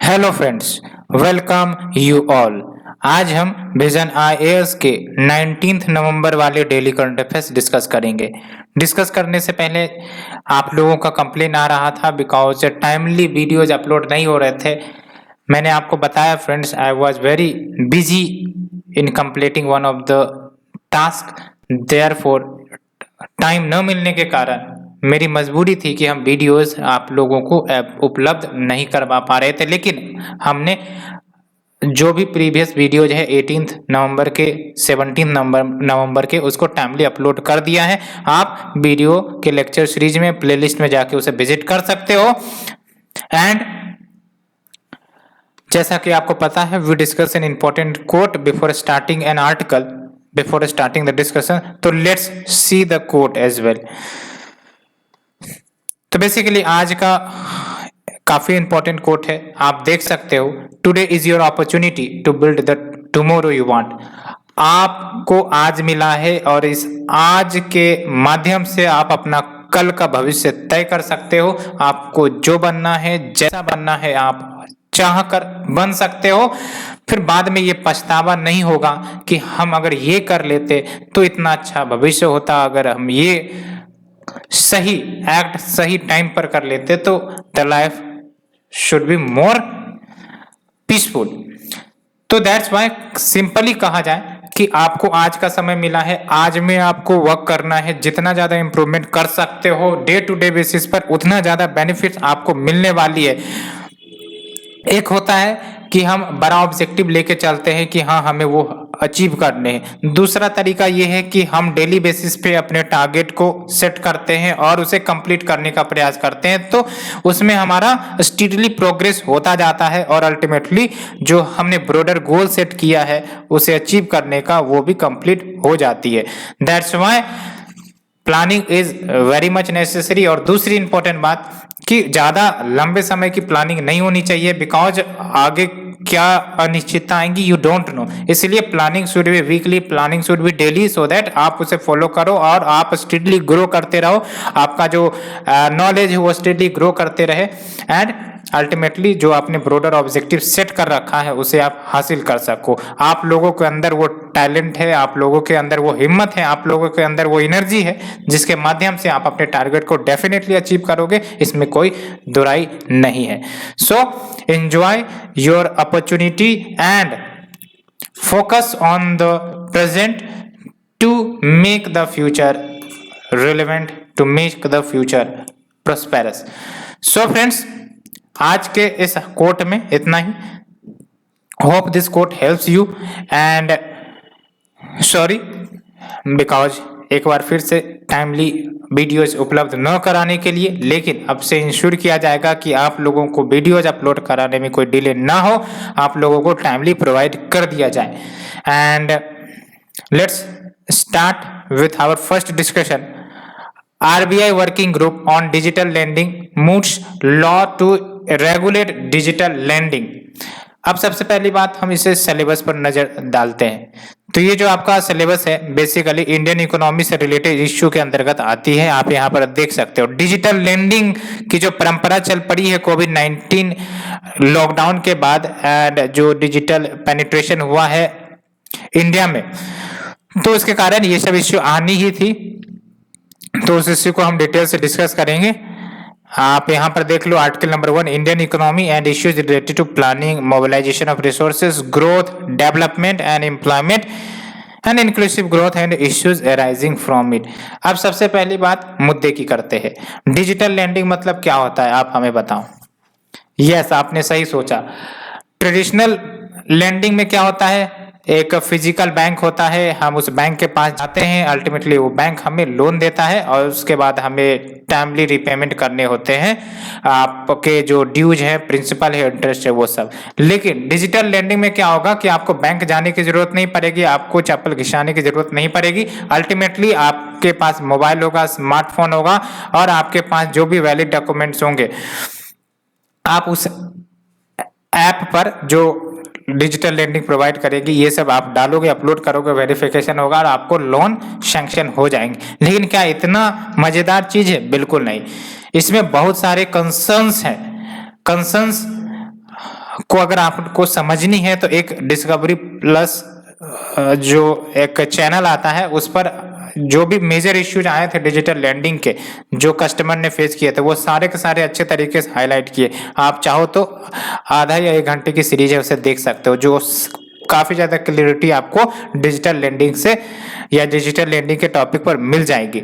Hello friends, welcome you all. आज हम vision IAS के 19 नवंबर वाले डेली करंट अफेयर्स डिस्कस करेंगे। डिस्कस करने से पहले आप लोगों का कंप्लेन आ रहा था बिकॉज टाइमली वीडियोज अपलोड नहीं हो रहे थे। मैंने आपको बताया friends, I was very busy in completing one of the task, therefore time न मिलने के कारण मेरी मजबूरी थी कि हम वीडियोस आप लोगों को उपलब्ध नहीं करवा पा रहे थे। लेकिन हमने जो भी प्रीवियस वीडियोज है 18 नवंबर के 17 नवंबर के उसको टाइमली अपलोड कर दिया है। आप वीडियो के लेक्चर सीरीज में प्लेलिस्ट में जाके उसे विजिट कर सकते हो। एंड जैसा कि आपको पता है, we discuss an important quote before starting an article, before starting the discussion. तो let's see the quote as well. तो बेसिकली आज का काफी इंपॉर्टेंट कोट है, आप देख सकते हो। Today is your opportunity to build the tomorrow you want. आपको आज मिला है और इस आज के माध्यम से आप अपना कल का भविष्य तय कर सकते हो। आपको जो बनना है, जैसा बनना है, आप चाह कर बन सकते हो। फिर बाद में ये पछतावा नहीं होगा कि हम अगर ये कर लेते तो इतना अच्छा भविष्य होता, अगर हम ये सही एक्ट सही टाइम पर कर लेते तो the life should be more peaceful. तो दैट्स वाई सिंपली कहा जाए कि आपको आज का समय मिला है, आज में आपको वर्क करना है। जितना ज्यादा इंप्रूवमेंट कर सकते हो डे टू डे बेसिस पर, उतना ज्यादा बेनिफिट्स आपको मिलने वाली है। एक होता है कि हम बड़ा ऑब्जेक्टिव लेके चलते हैं कि हाँ हमें वो अचीव करने हैं। दूसरा तरीका ये है कि हम डेली बेसिस पे अपने टारगेट को सेट करते हैं और उसे कंप्लीट करने का प्रयास करते हैं। तो उसमें हमारा स्टीडली प्रोग्रेस होता जाता है और अल्टीमेटली जो हमने ब्रॉडर गोल सेट किया है उसे अचीव करने का वो भी कंप्लीट हो जाती है। That's why planning is very much necessary. और दूसरी इंपॉर्टेंट बात कि ज्यादा लंबे समय की प्लानिंग नहीं होनी चाहिए, बिकॉज आगे क्या अनिश्चितता आएंगी यू डोंट नो। इसलिए planning should be weekly, planning should be daily, so that आप उसे फॉलो करो और आप स्टेडली ग्रो करते रहो। आपका जो नॉलेज है वो स्टेडली ग्रो करते रहे एंड अल्टीमेटली जो आपने ब्रॉडर ऑब्जेक्टिव सेट कर रखा है उसे आप हासिल कर सको। आप लोगों के अंदर वो टैलेंट है, आप लोगों के अंदर वो हिम्मत है, आप लोगों के अंदर वो एनर्जी है जिसके माध्यम से आप अपने टारगेट को डेफिनेटली अचीव करोगे, इसमें कोई दुराई नहीं है। So enjoy your opportunity and focus on the present to make the future relevant, to make the future prosperous. So friends, आज के इस कोट में इतना ही। Hope this quote helps you and sorry because एक बार फिर से टाइमली वीडियोज उपलब्ध न कराने के लिए, लेकिन अब से इंश्योर किया जाएगा कि आप लोगों को वीडियोज अपलोड कराने में कोई डिले ना हो, आप लोगों को टाइमली प्रोवाइड कर दिया जाए। And let's start with our first discussion. RBI working group on digital lending moots law to regulate digital lending। अब सबसे पहली बात हम इसे सिलेबस पर नजर डालते हैं। तो ये जो आपका सिलेबस है बेसिकली इंडियन इकोनॉमी से रिलेटेड इश्यू के अंतर्गत आती है। आप यहाँ पर देख सकते हो डिजिटल लेंडिंग की जो परंपरा चल पड़ी है कोविड-19 लॉकडाउन के बाद एंड जो डिजिटल पेनिट्रेशन हुआ है इंडिया में, तो इसके कारण ये सब इश्यू आनी ही थी। तो उस इश्यू को हम डिटेल से डिस्कस करेंगे। आप यहाँ पर देख लो article number 1, Indian economy and issues related to planning, mobilisation of resources, growth, development and employment and inclusive growth and issues arising from it. अब सबसे पहली बात मुद्दे की करते हैं। डिजिटल लैंडिंग मतलब क्या होता है, आप हमें बताओ। यस, आपने सही सोचा। ट्रेडिशनल लैंडिंग में क्या होता है, एक फिजिकल बैंक होता है, हम उस बैंक के पास जाते हैं, अल्टीमेटली वो बैंक हमें लोन देता है और उसके बाद हमें टाइमली रिपेमेंट करने होते हैं आपके जो ड्यूज है, प्रिंसिपल है, इंटरेस्ट है, वो सब। लेकिन डिजिटल लेंडिंग में क्या होगा कि आपको बैंक जाने की जरूरत नहीं पड़ेगी, आपको चप्पल घिसाने की जरूरत नहीं पड़ेगी। अल्टीमेटली आपके पास मोबाइल होगा, स्मार्टफोन होगा और आपके पास जो भी वैलिड डॉक्यूमेंट्स होंगे, आप उस ऐप पर जो डिजिटल लेंडिंग प्रोवाइड करेगी ये सब आप डालोगे, अपलोड करोगे, वेरिफिकेशन होगा और आपको लोन सैंक्शन हो जाएंगे। लेकिन क्या इतना मजेदार चीज है? बिल्कुल नहीं। इसमें बहुत सारे कंसर्न्स हैं। कंसर्न्स को अगर आपको समझनी है तो एक डिस्कवरी प्लस जो एक चैनल आता है उस पर जो भी मेजर इश्यूज आए थे डिजिटल लैंडिंग के, जो कस्टमर ने फेस किए थे, वो सारे के सारे अच्छे तरीके से हाईलाइट किए। आप चाहो तो आधा या 1 घंटे की सीरीज है उसे देख सकते हो, जो काफी ज्यादा क्लियरिटी आपको डिजिटल लैंडिंग से या डिजिटल लैंडिंग के टॉपिक पर मिल जाएगी।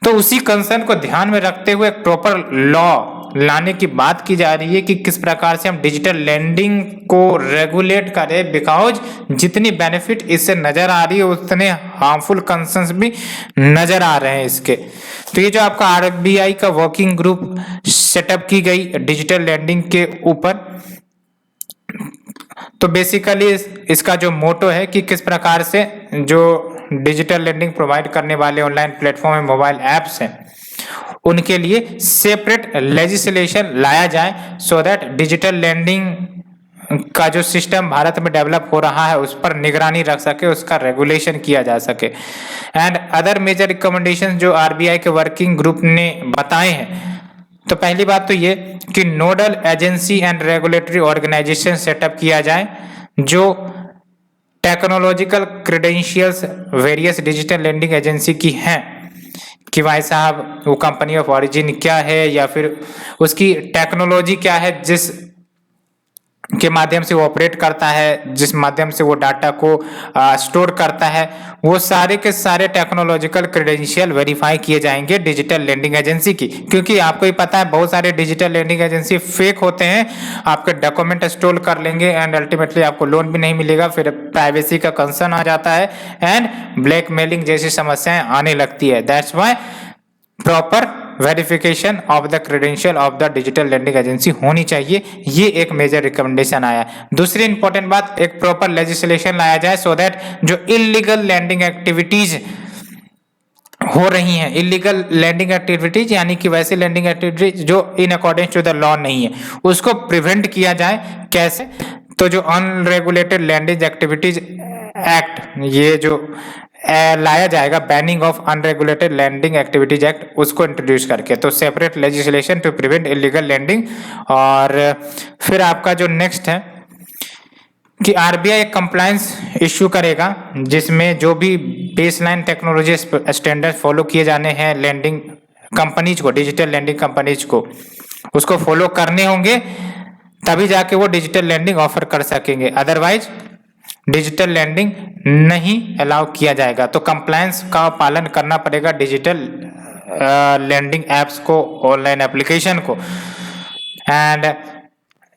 तो उसी कंसर्न को ध्यान में रखते हुए एक प्रॉपर लॉ लाने की बात की जा रही है कि किस प्रकार से हम डिजिटल लैंडिंग को रेगुलेट करें, बिकॉज जितनी बेनिफिट इससे नजर आ रही है उतने हार्मफुल कंसर्न्स भी नजर आ रहे हैं इसके। तो ये जो आपका आरबीआई का वर्किंग ग्रुप सेटअप की गई डिजिटल लैंडिंग के ऊपर, तो बेसिकली इसका जो मोटो है कि किस प्रकार से जो डिजिटल लैंडिंग प्रोवाइड करने वाले ऑनलाइन प्लेटफॉर्म में मोबाइल ऐप्स हैं उनके लिए सेपरेट लेजिस्लेशन लाया जाए, सो दैट डिजिटल लैंडिंग का जो सिस्टम भारत में डेवलप हो रहा है उस पर निगरानी रख सके, उसका रेगुलेशन किया जा सके। एंड अदर मेजर रिकमेंडेशन जो आरबीआई के वर्किंग ग्रुप ने बताए हैं, तो पहली बात तो ये कि nodal agency and regulatory organisation set up किया जाए जो technological credentials various digital lending agency की हैं, कि भाई साहब वो कंपनी ऑफ ओरिजिन क्या है या फिर उसकी टेक्नोलॉजी क्या है जिस के माध्यम से वो ऑपरेट करता है, जिस माध्यम से वो डाटा को स्टोर करता है, वो सारे के सारे टेक्नोलॉजिकल क्रेडेंशियल वेरीफाई किए जाएंगे डिजिटल लैंडिंग एजेंसी की। क्योंकि आपको ही पता है बहुत सारे डिजिटल लैंडिंग एजेंसी फेक होते हैं, आपके डॉक्यूमेंट स्टोर कर लेंगे एंड अल्टीमेटली आपको लोन भी नहीं मिलेगा, फिर प्राइवेसी का कंसर्न आ जाता है एंड ब्लैकमेलिंग जैसी समस्याएं आने लगती है। That's why proper verification of the credential of the digital lending agency होनी चाहिए, ये एक मेजर रिकमेंडेशन आया। दूसरी इंपॉर्टेंट बात, एक प्रॉपर लेजिस्लेशन लाया जाए सो दैट जो इलीगल लैंडिंग एक्टिविटीज हो रही हैं, इलीगल लैंडिंग एक्टिविटीज यानी कि वैसे लैंडिंग एक्टिविटीज जो in according to the law नहीं है, उसको प्रिवेंट किया जाए। कैसे? तो जो अनरेगुलेटेड लैंडिंग एक्टिविटीज एक्ट, ये जो लाया जाएगा banning of unregulated lending activities act, उसको इंट्रोड्यूस करके, तो separate legislation to prevent illegal lending. और फिर आपका जो नेक्स्ट है कि आरबीआई एक कंप्लायंस इश्यू करेगा जिसमें जो भी बेसलाइन टेक्नोलॉजी स्टैंडर्ड फॉलो किए जाने हैं लैंडिंग कंपनीज को, डिजिटल लैंडिंग कंपनीज को, उसको फॉलो करने होंगे, तभी जाके वो डिजिटल लैंडिंग ऑफर कर सकेंगे, अदरवाइज डिजिटल लैंडिंग नहीं अलाउ किया जाएगा। तो कंप्लायंस का पालन करना पड़ेगा डिजिटल लैंडिंग एप्स को, ऑनलाइन एप्लीकेशन को। एंड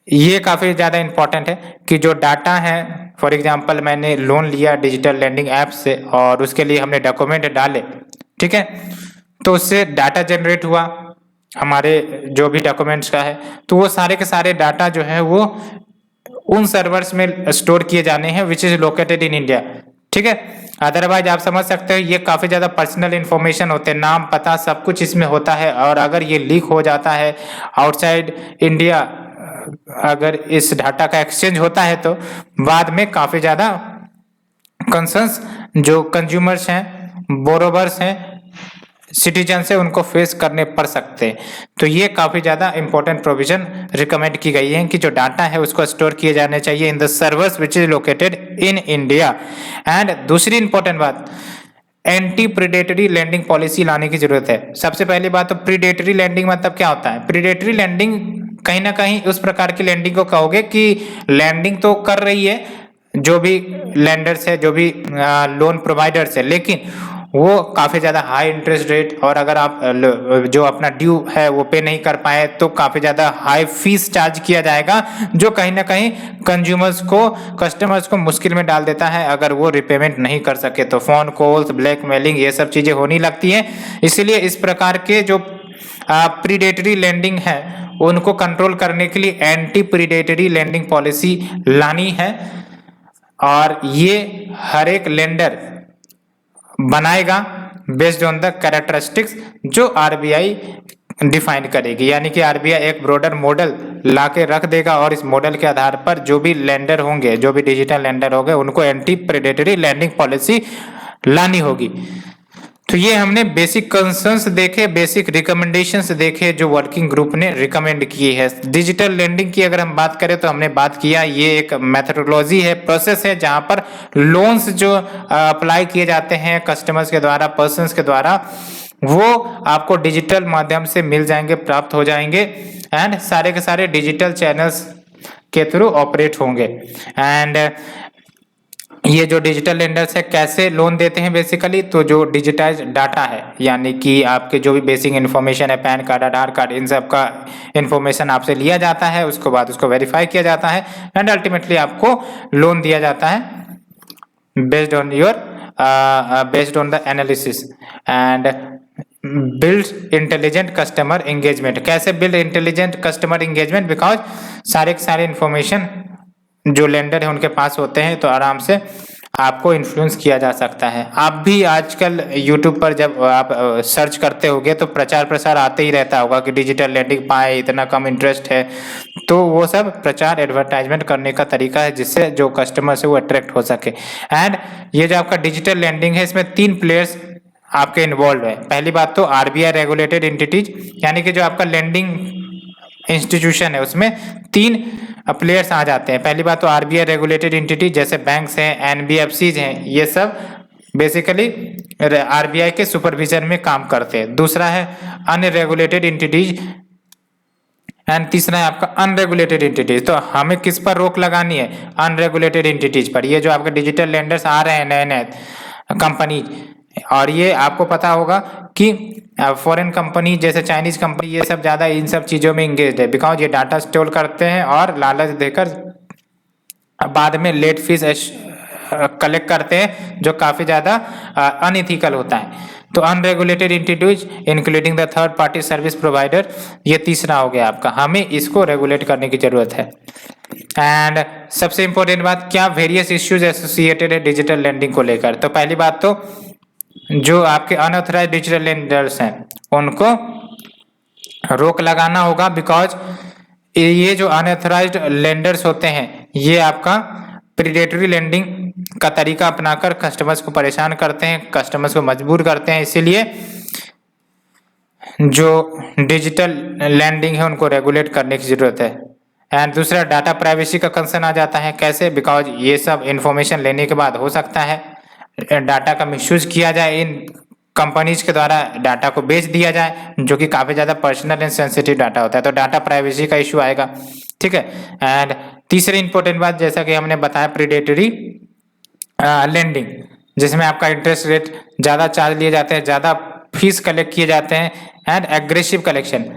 ये काफ़ी ज़्यादा इंपॉर्टेंट है कि जो डाटा है, फॉर एग्जांपल मैंने लोन लिया डिजिटल लैंडिंग ऐप से और उसके लिए हमने डॉक्यूमेंट डाले, ठीक है, तो उससे डाटा जनरेट हुआ हमारे जो भी डॉक्यूमेंट्स का है, तो वो सारे के सारे डाटा जो है वो उन सर्वर्स में स्टोर किए जाने हैं which is located in India, ठीक है। अदरवाइज आप समझ सकते हो ये काफी ज्यादा पर्सनल इंफॉर्मेशन होते हैं, नाम पता सब कुछ इसमें होता है, और अगर ये लीक हो जाता है आउटसाइड इंडिया, अगर इस डाटा का एक्सचेंज होता है तो बाद में काफी ज्यादा कंसर्न्स जो कंज्यूमर्स हैं, बोरोवर्स हैं, सिटीजन से उनको फेस करने पड़ सकते हैं। तो ये काफी ज्यादा इंपॉर्टेंट प्रोविजन रिकमेंड की गई है कि जो डाटा है उसको स्टोर किए जाने चाहिए in the servers which is located in India. And दूसरी इंपॉर्टेंट बात, एंटी प्रीडेटरी लैंडिंग पॉलिसी लाने की जरूरत है। सबसे पहली बात तो प्रीडेटरी लैंडिंग मतलब क्या होता है? प्रीडेटरी लैंडिंग कहीं ना कहीं उस प्रकार की लैंडिंग को कहोगे कि लैंडिंग तो कर रही है जो भी लैंडर्स है, जो भी लोन प्रोवाइडर्स है, लेकिन वो काफ़ी ज़्यादा हाई इंटरेस्ट रेट, और अगर आप जो अपना ड्यू है वो पे नहीं कर पाए तो काफ़ी ज़्यादा हाई फीस चार्ज किया जाएगा, जो कहीं ना कहीं कंज्यूमर्स को, कस्टमर्स को मुश्किल में डाल देता है। अगर वो रिपेमेंट नहीं कर सके तो फ़ोन कॉल्स, ब्लैकमेलिंग, ये सब चीज़ें होने लगती हैं। इसीलिए इस प्रकार के जो प्रीडेटरी लैंडिंग है उनको कंट्रोल करने के लिए एंटी प्रीडेटरी लैंडिंग पॉलिसी लानी है, और ये हर एक लेंडर बनाएगा बेस्ड ऑन द कैरेक्टरिस्टिक्स जो आरबीआई डिफाइन करेगी। यानी कि आरबीआई एक ब्रॉडर मॉडल ला के रख देगा, और इस मॉडल के आधार पर जो भी लेंडर होंगे, जो भी डिजिटल लेंडर होंगे, उनको एंटी प्रेडेटरी लैंडिंग पॉलिसी लानी होगी। तो ये हमने बेसिक कंसर्न्स देखे, बेसिक रिकमेंडेशंस देखे जो वर्किंग ग्रुप ने रिकमेंड की है। डिजिटल लेंडिंग की अगर हम बात करें तो हमने बात किया ये एक मेथोडोलॉजी है, प्रोसेस है जहां पर लोन्स जो अप्लाई किए जाते हैं कस्टमर्स के द्वारा, पर्सन्स के द्वारा, वो आपको डिजिटल माध्यम से मिल जाएंगे, प्राप्त हो जाएंगे एंड सारे के सारे डिजिटल चैनल्स के थ्रू ऑपरेट होंगे। एंड ये जो डिजिटल लेंडर्स है कैसे लोन देते हैं बेसिकली, तो जो डिजिटाइज डाटा है यानी कि आपके जो भी बेसिक इन्फॉर्मेशन है, पैन कार्ड, आधार कार्ड, इन सब का इन्फॉर्मेशन आपसे लिया जाता है, उसके बाद उसको वेरीफाई किया जाता है एंड अल्टीमेटली आपको लोन दिया जाता है based on the analysis and build intelligent customer engagement. कैसे build intelligent customer engagement, because सारे के सारे इन्फॉर्मेशन जो लेंडर है उनके पास होते हैं, तो आराम से आपको इन्फ्लुएंस किया जा सकता है। आप भी आजकल यूट्यूब पर जब आप सर्च करते होगे तो प्रचार प्रसार आते ही रहता होगा कि डिजिटल लेंडिंग पाए, इतना कम इंटरेस्ट है, तो वो सब प्रचार एडवर्टाइजमेंट करने का तरीका है जिससे जो कस्टमर से वो अट्रैक्ट हो सके। एंड ये जो आपका डिजिटल लेंडिंग है इसमें 3 प्लेयर्स आपके इन्वॉल्व है। पहली बात तो आरबीआई रेगुलेटेड एंटिटीज, यानी कि जो आपका लेंडिंग इंस्टीट्यूशन है उसमें 3 प्लेयर्स आ जाते हैं। पहली बात तो आरबीआई रेगुलेटेड एंटिटी जैसे बैंक्स हैं, एनबीएफसीज हैं, ये सब बेसिकली आरबीआई के सुपरविजन में काम करते हैं। दूसरा है अनरेगुलेटेड एंटिटीज एंड तीसरा है आपका अनरेगुलेटेड एंटिटीज। तो हमें किस पर रोक लगानी है? अनरेगुलेटेड एंटिटीज पर। ये जो आपके डिजिटल लेंडर्स आ रहे हैं नए नए कंपनी, और ये आपको पता होगा कि फॉरेन कंपनी जैसे चाइनीज कंपनी ये सब ज्यादा इन सब चीजों में इंगेज है, बिकॉज ये डाटा स्टोर करते हैं और लालच देकर बाद में लेट फीस कलेक्ट करते हैं जो काफी ज्यादा अनइथिकल होता है। तो unregulated entities including the third party service provider, ये तीसरा हो गया आपका, हमें इसको रेगुलेट करने की जरूरत है। एंड सबसे इंपॉर्टेंट बात, क्या वेरियस इश्यूज एसोसिएटेड है डिजिटल लेंडिंग को लेकर। तो पहली बात तो जो आपके अनऑथराइज्ड डिजिटल लेंडर्स हैं उनको रोक लगाना होगा, बिकॉज ये जो अनऑथराइज्ड लेंडर्स होते हैं ये आपका प्रीडेटरी लेंडिंग का तरीका अपनाकर कस्टमर्स को परेशान करते हैं, कस्टमर्स को मजबूर करते हैं। इसीलिए जो डिजिटल लैंडिंग है उनको रेगुलेट करने की जरूरत है। एंड दूसरा डाटा प्राइवेसी का कंसर्न आ जाता है। कैसे? बिकॉज ये सब इंफॉर्मेशन लेने के बाद हो सकता है डाटा का मिसयूज किया जाए, इन कंपनीज के द्वारा डाटा को बेच दिया जाए, जो कि काफी ज्यादा पर्सनल एंड सेंसिटिव डाटा होता है, तो डाटा प्राइवेसी का इशू आएगा। ठीक है। एंड तीसरी इंपॉर्टेंट बात, जैसा कि हमने बताया, प्रीडेटरी लेंडिंग, जिसमें आपका इंटरेस्ट रेट ज्यादा चार्ज लिए जाते हैं, ज्यादा फीस कलेक्ट किए जाते हैं एंड एग्रेसिव कलेक्शन।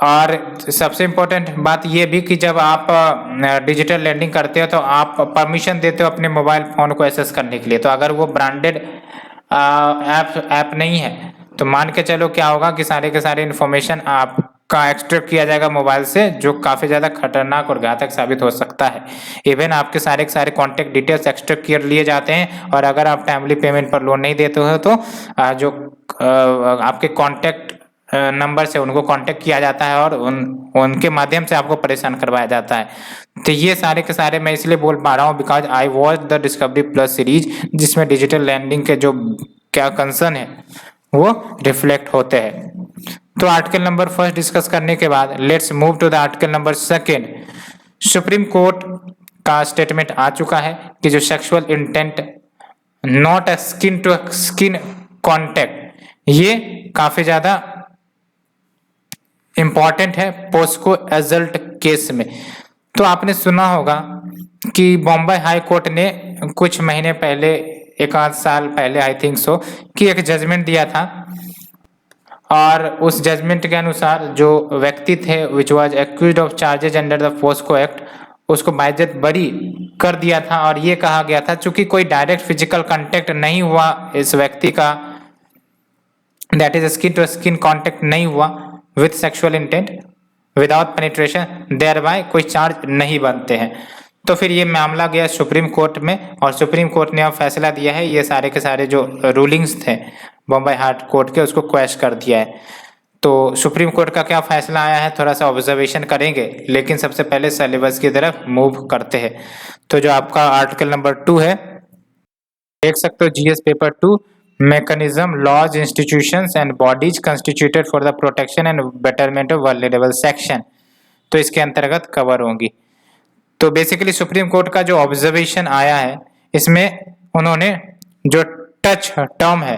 और सबसे इम्पोर्टेंट बात यह भी कि जब आप डिजिटल लेंडिंग करते हो तो आप परमिशन देते हो अपने मोबाइल फोन को एक्सेस करने के लिए। तो अगर वो ब्रांडेड ऐप नहीं है तो मान के चलो क्या होगा कि सारे के सारे इन्फॉर्मेशन आपका एक्सट्रैक्ट किया जाएगा मोबाइल से, जो काफी ज्यादा खतरनाक और घातक साबित हो सकता है। इवन आपके सारे के सारे कॉन्टेक्ट डिटेल्स एक्सट्रैक्ट कर लिए जाते हैं, और अगर आप टाइमली पेमेंट पर लोन नहीं देते हो तो जो आपके कॉन्टेक्ट नंबर से उनको कांटेक्ट किया जाता है और उनके माध्यम से आपको परेशान करवाया जाता है। तो ये सारे के सारे मैं इसलिए बोल पा रहा हूँ because I watch the discovery plus series, जिसमें डिजिटल लैंडिंग के जो क्या कंसर्न है वो रिफ्लेक्ट होते हैं। तो आर्टिकल नंबर 1 डिस्कस करने के बाद let's move to the article number 2। Supreme court का स्टेटमेंट आ चुका है कि जो sexual intent not a skin to skin contact, ये काफी ज्यादा इंपॉर्टेंट है पोस्को एजल्ट केस में। तो आपने सुना होगा कि बॉम्बे हाई कोर्ट ने कुछ महीने पहले, 1 साल पहले आई थिंक सो, कि एक जजमेंट दिया था, और उस जजमेंट के अनुसार जो व्यक्ति थे which was accused of charges under the POCSO act, उसको बाइज्जत बरी कर दिया था। और ये कहा गया था चूंकि कोई डायरेक्ट फिजिकल कांटेक्ट नहीं हुआ इस व्यक्ति का, that is skin to skin contact नहीं हुआ with sexual intent without penetration, thereby कोई चार्ज नहीं बनते हैं। तो फिर ये मामला गया सुप्रीम कोर्ट में, और सुप्रीम कोर्ट ने अब फैसला दिया है, ये सारे के सारे जो रूलिंग्स थे बॉम्बे हाई कोर्ट के उसको क्वैश कर दिया है। तो सुप्रीम कोर्ट का क्या फैसला आया है थोड़ा सा ऑब्जर्वेशन करेंगे, लेकिन सबसे पहले सिलेबस की तरफ मूव करते हैं। तो जो आपका आर्टिकल नंबर 2 है, देख सकते हो GS paper 2 mechanism, laws, institutions and bodies constituted for the protection and betterment of vulnerable section, तो इसके अंतर्गत कवर होंगी। तो बेसिकली सुप्रीम कोर्ट का जो ऑब्जर्वेशन आया है इसमें उन्होंने जो टच टर्म है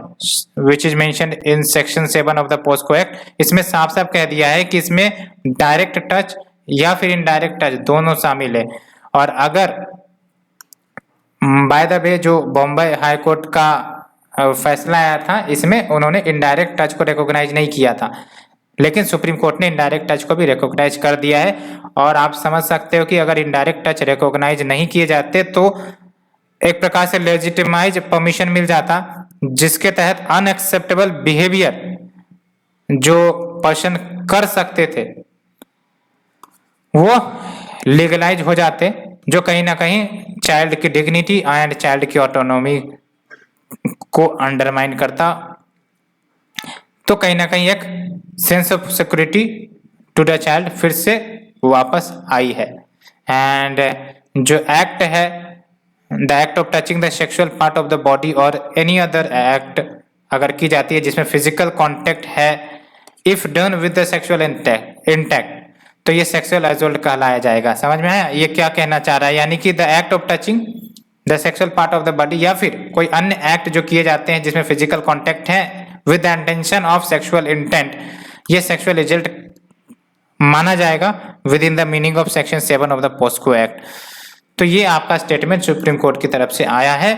which is mentioned in section 7 of the POCSO act, इसमें साफ साफ कह दिया है कि इसमें डायरेक्ट टच या फिर इनडायरेक्ट टच दोनों शामिल है। और अगर बाय द वे जो बॉम्बे हाई कोर्ट का फैसला आया था इसमें उन्होंने इनडायरेक्ट टच को रिकॉग्नाइज नहीं किया था, लेकिन सुप्रीम कोर्ट ने इनडायरेक्ट टच को भी रिकॉग्नाइज कर दिया है। और आप समझ सकते हो कि अगर इनडायरेक्ट टच रिकॉग्नाइज नहीं किए जाते तो एक प्रकार से लेजिटिमाइज परमिशन मिल जाता, जिसके तहत अनएक्सेप्टेबल बिहेवियर जो पर्सन कर सकते थे वो लीगलाइज हो जाते, जो कहीं ना कहीं चाइल्ड की डिग्निटी एंड चाइल्ड की ऑटोनॉमी को अंडरमाइन करता। तो कहीं ना कहीं एक sense of security to the child फिर से वापस आई है। एंड जो एक्ट है the act of touching the sexual part of the body और एनी अदर एक्ट अगर की जाती है जिसमें फिजिकल कॉन्टेक्ट है if done with the sexual intent तो ये सेक्सुअल असॉल्ट कहलाया जाएगा। समझ में आया ये क्या कहना चाह रहा है? यानी कि the act of touching the sexual part of the body या फिर कोई अन्य एक्ट जो किए जाते हैं जिसमें फिजिकल कॉन्टेक्ट है with the intention of sexual intent, ये सेक्सुअल रिजल्ट माना जाएगा within the meaning of section 7 of the POCSO act. तो ये आपका स्टेटमेंट सुप्रीम कोर्ट की तरफ से आया है।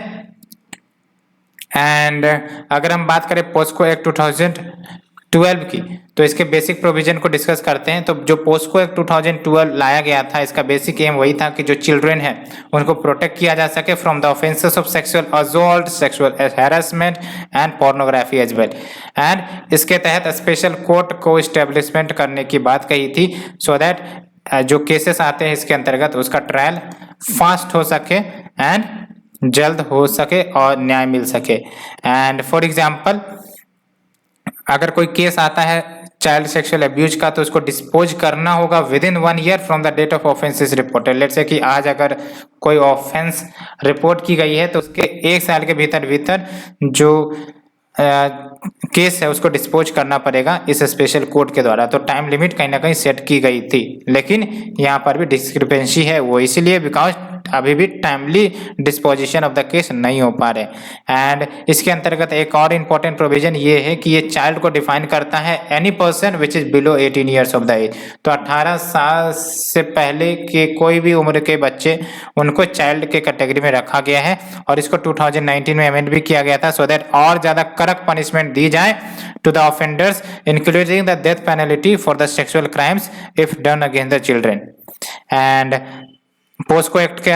एंड अगर हम बात करें पोस्को एक्ट 2012 की तो इसके बेसिक प्रोविजन को डिस्कस करते हैं। तो जो पोस्को एक्ट 2012 लाया गया था इसका बेसिक एम वही था कि जो चिल्ड्रन है उनको प्रोटेक्ट किया जा सके from the offences of sexual assault, sexual harassment and pornography as well. And इसके तहत स्पेशल कोर्ट को इस्टेब्लिशमेंट करने की बात कही थी सो दैट जो केसेस आते हैं इसके अंतर्गत उसका ट्रायल फास्ट हो सके एंड जल्द हो सके और न्याय मिल सके। एंड फॉर एग्जाम्पल अगर कोई केस आता है चाइल्ड सेक्सुअल अब्यूज का तो उसको डिस्पोज करना होगा within 1 year from the date of offence is reported. Let's say कि आज अगर कोई ऑफेंस रिपोर्ट की गई है तो उसके 1 साल के भीतर भीतर जो केस है उसको डिस्पोज करना पड़ेगा इस स्पेशल कोर्ट के द्वारा। तो टाइम लिमिट कहीं ना कहीं सेट की गई थी, लेकिन यहाँ पर भी डिस्क्रिपेंसी है वो इसलिए बिकॉज अभी भी timely disposition of the case नहीं हो पा रहे। एंड इसके अंतर्गत एक और इम्पोर्टेंट प्रोविजन ये है कि ये चाइल्ड को डिफाइन करता है any person which is below 18 years of the age. तो 18 साल से पहले के कोई भी उम्र के बच्चे उनको चाइल्ड के कैटेगरी में रखा गया है और इसको 2019 में अमेंड भी किया गया था सो दैट और ज्यादा कड़क पनिशमेंट दी जाए to the offenders including the death penalty for the sexual crimes if done against the children. And POCSO act के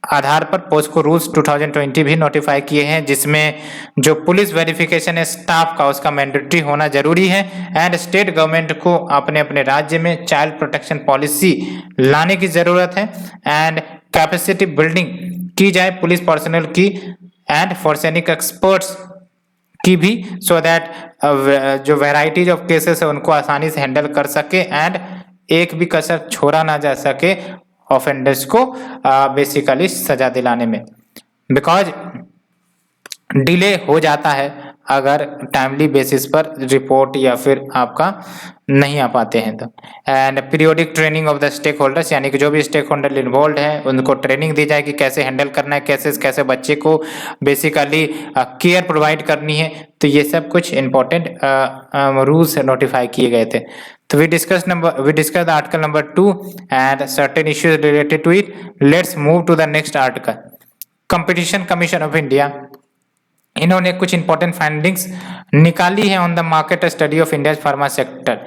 आधार पर पोस्को रूल्स 2020 भी नोटिफाई किए हैं जिसमें जो पुलिस वेरिफिकेशन है स्टाफ का उसका मैंडेटरी होना जरूरी है। एंड स्टेट गवर्नमेंट को अपने अपने राज्य में चाइल्ड प्रोटेक्शन पॉलिसी लाने की जरूरत है एंड कैपेसिटी बिल्डिंग की जाए पुलिस पर्सनल की एंड फोरेंसिक एक्सपर्ट्स की भी सो दैट जो वेराइटीज ऑफ केसेस है उनको आसानी से हैंडल कर सके एंड एक भी कसर छोड़ा ना जा सके ऑफेंडर्स को बेसिकली सजा दिलाने में, बिकॉज डिले हो जाता है अगर टाइमली बेसिस पर रिपोर्ट या फिर आपका नहीं आ पाते हैं तो। And periodic training of the stakeholders यानी कि जो भी स्टेक होल्डर इन्वॉल्व है उनको ट्रेनिंग दी जाए कि कैसे हैंडल करना है, कैसे बच्चे को बेसिकली केयर प्रोवाइड करनी है। तो ये सब कुछ इंपॉर्टेंट रूल्स नोटिफाई किए गए थे। तो we discussed the article number 2 and certain issues related to it. Let's move to the next article. Competition Commission of India इन्होंने कुछ इंपॉर्टेंट फाइंडिंग्स निकाली है on the market study of India pharma sector.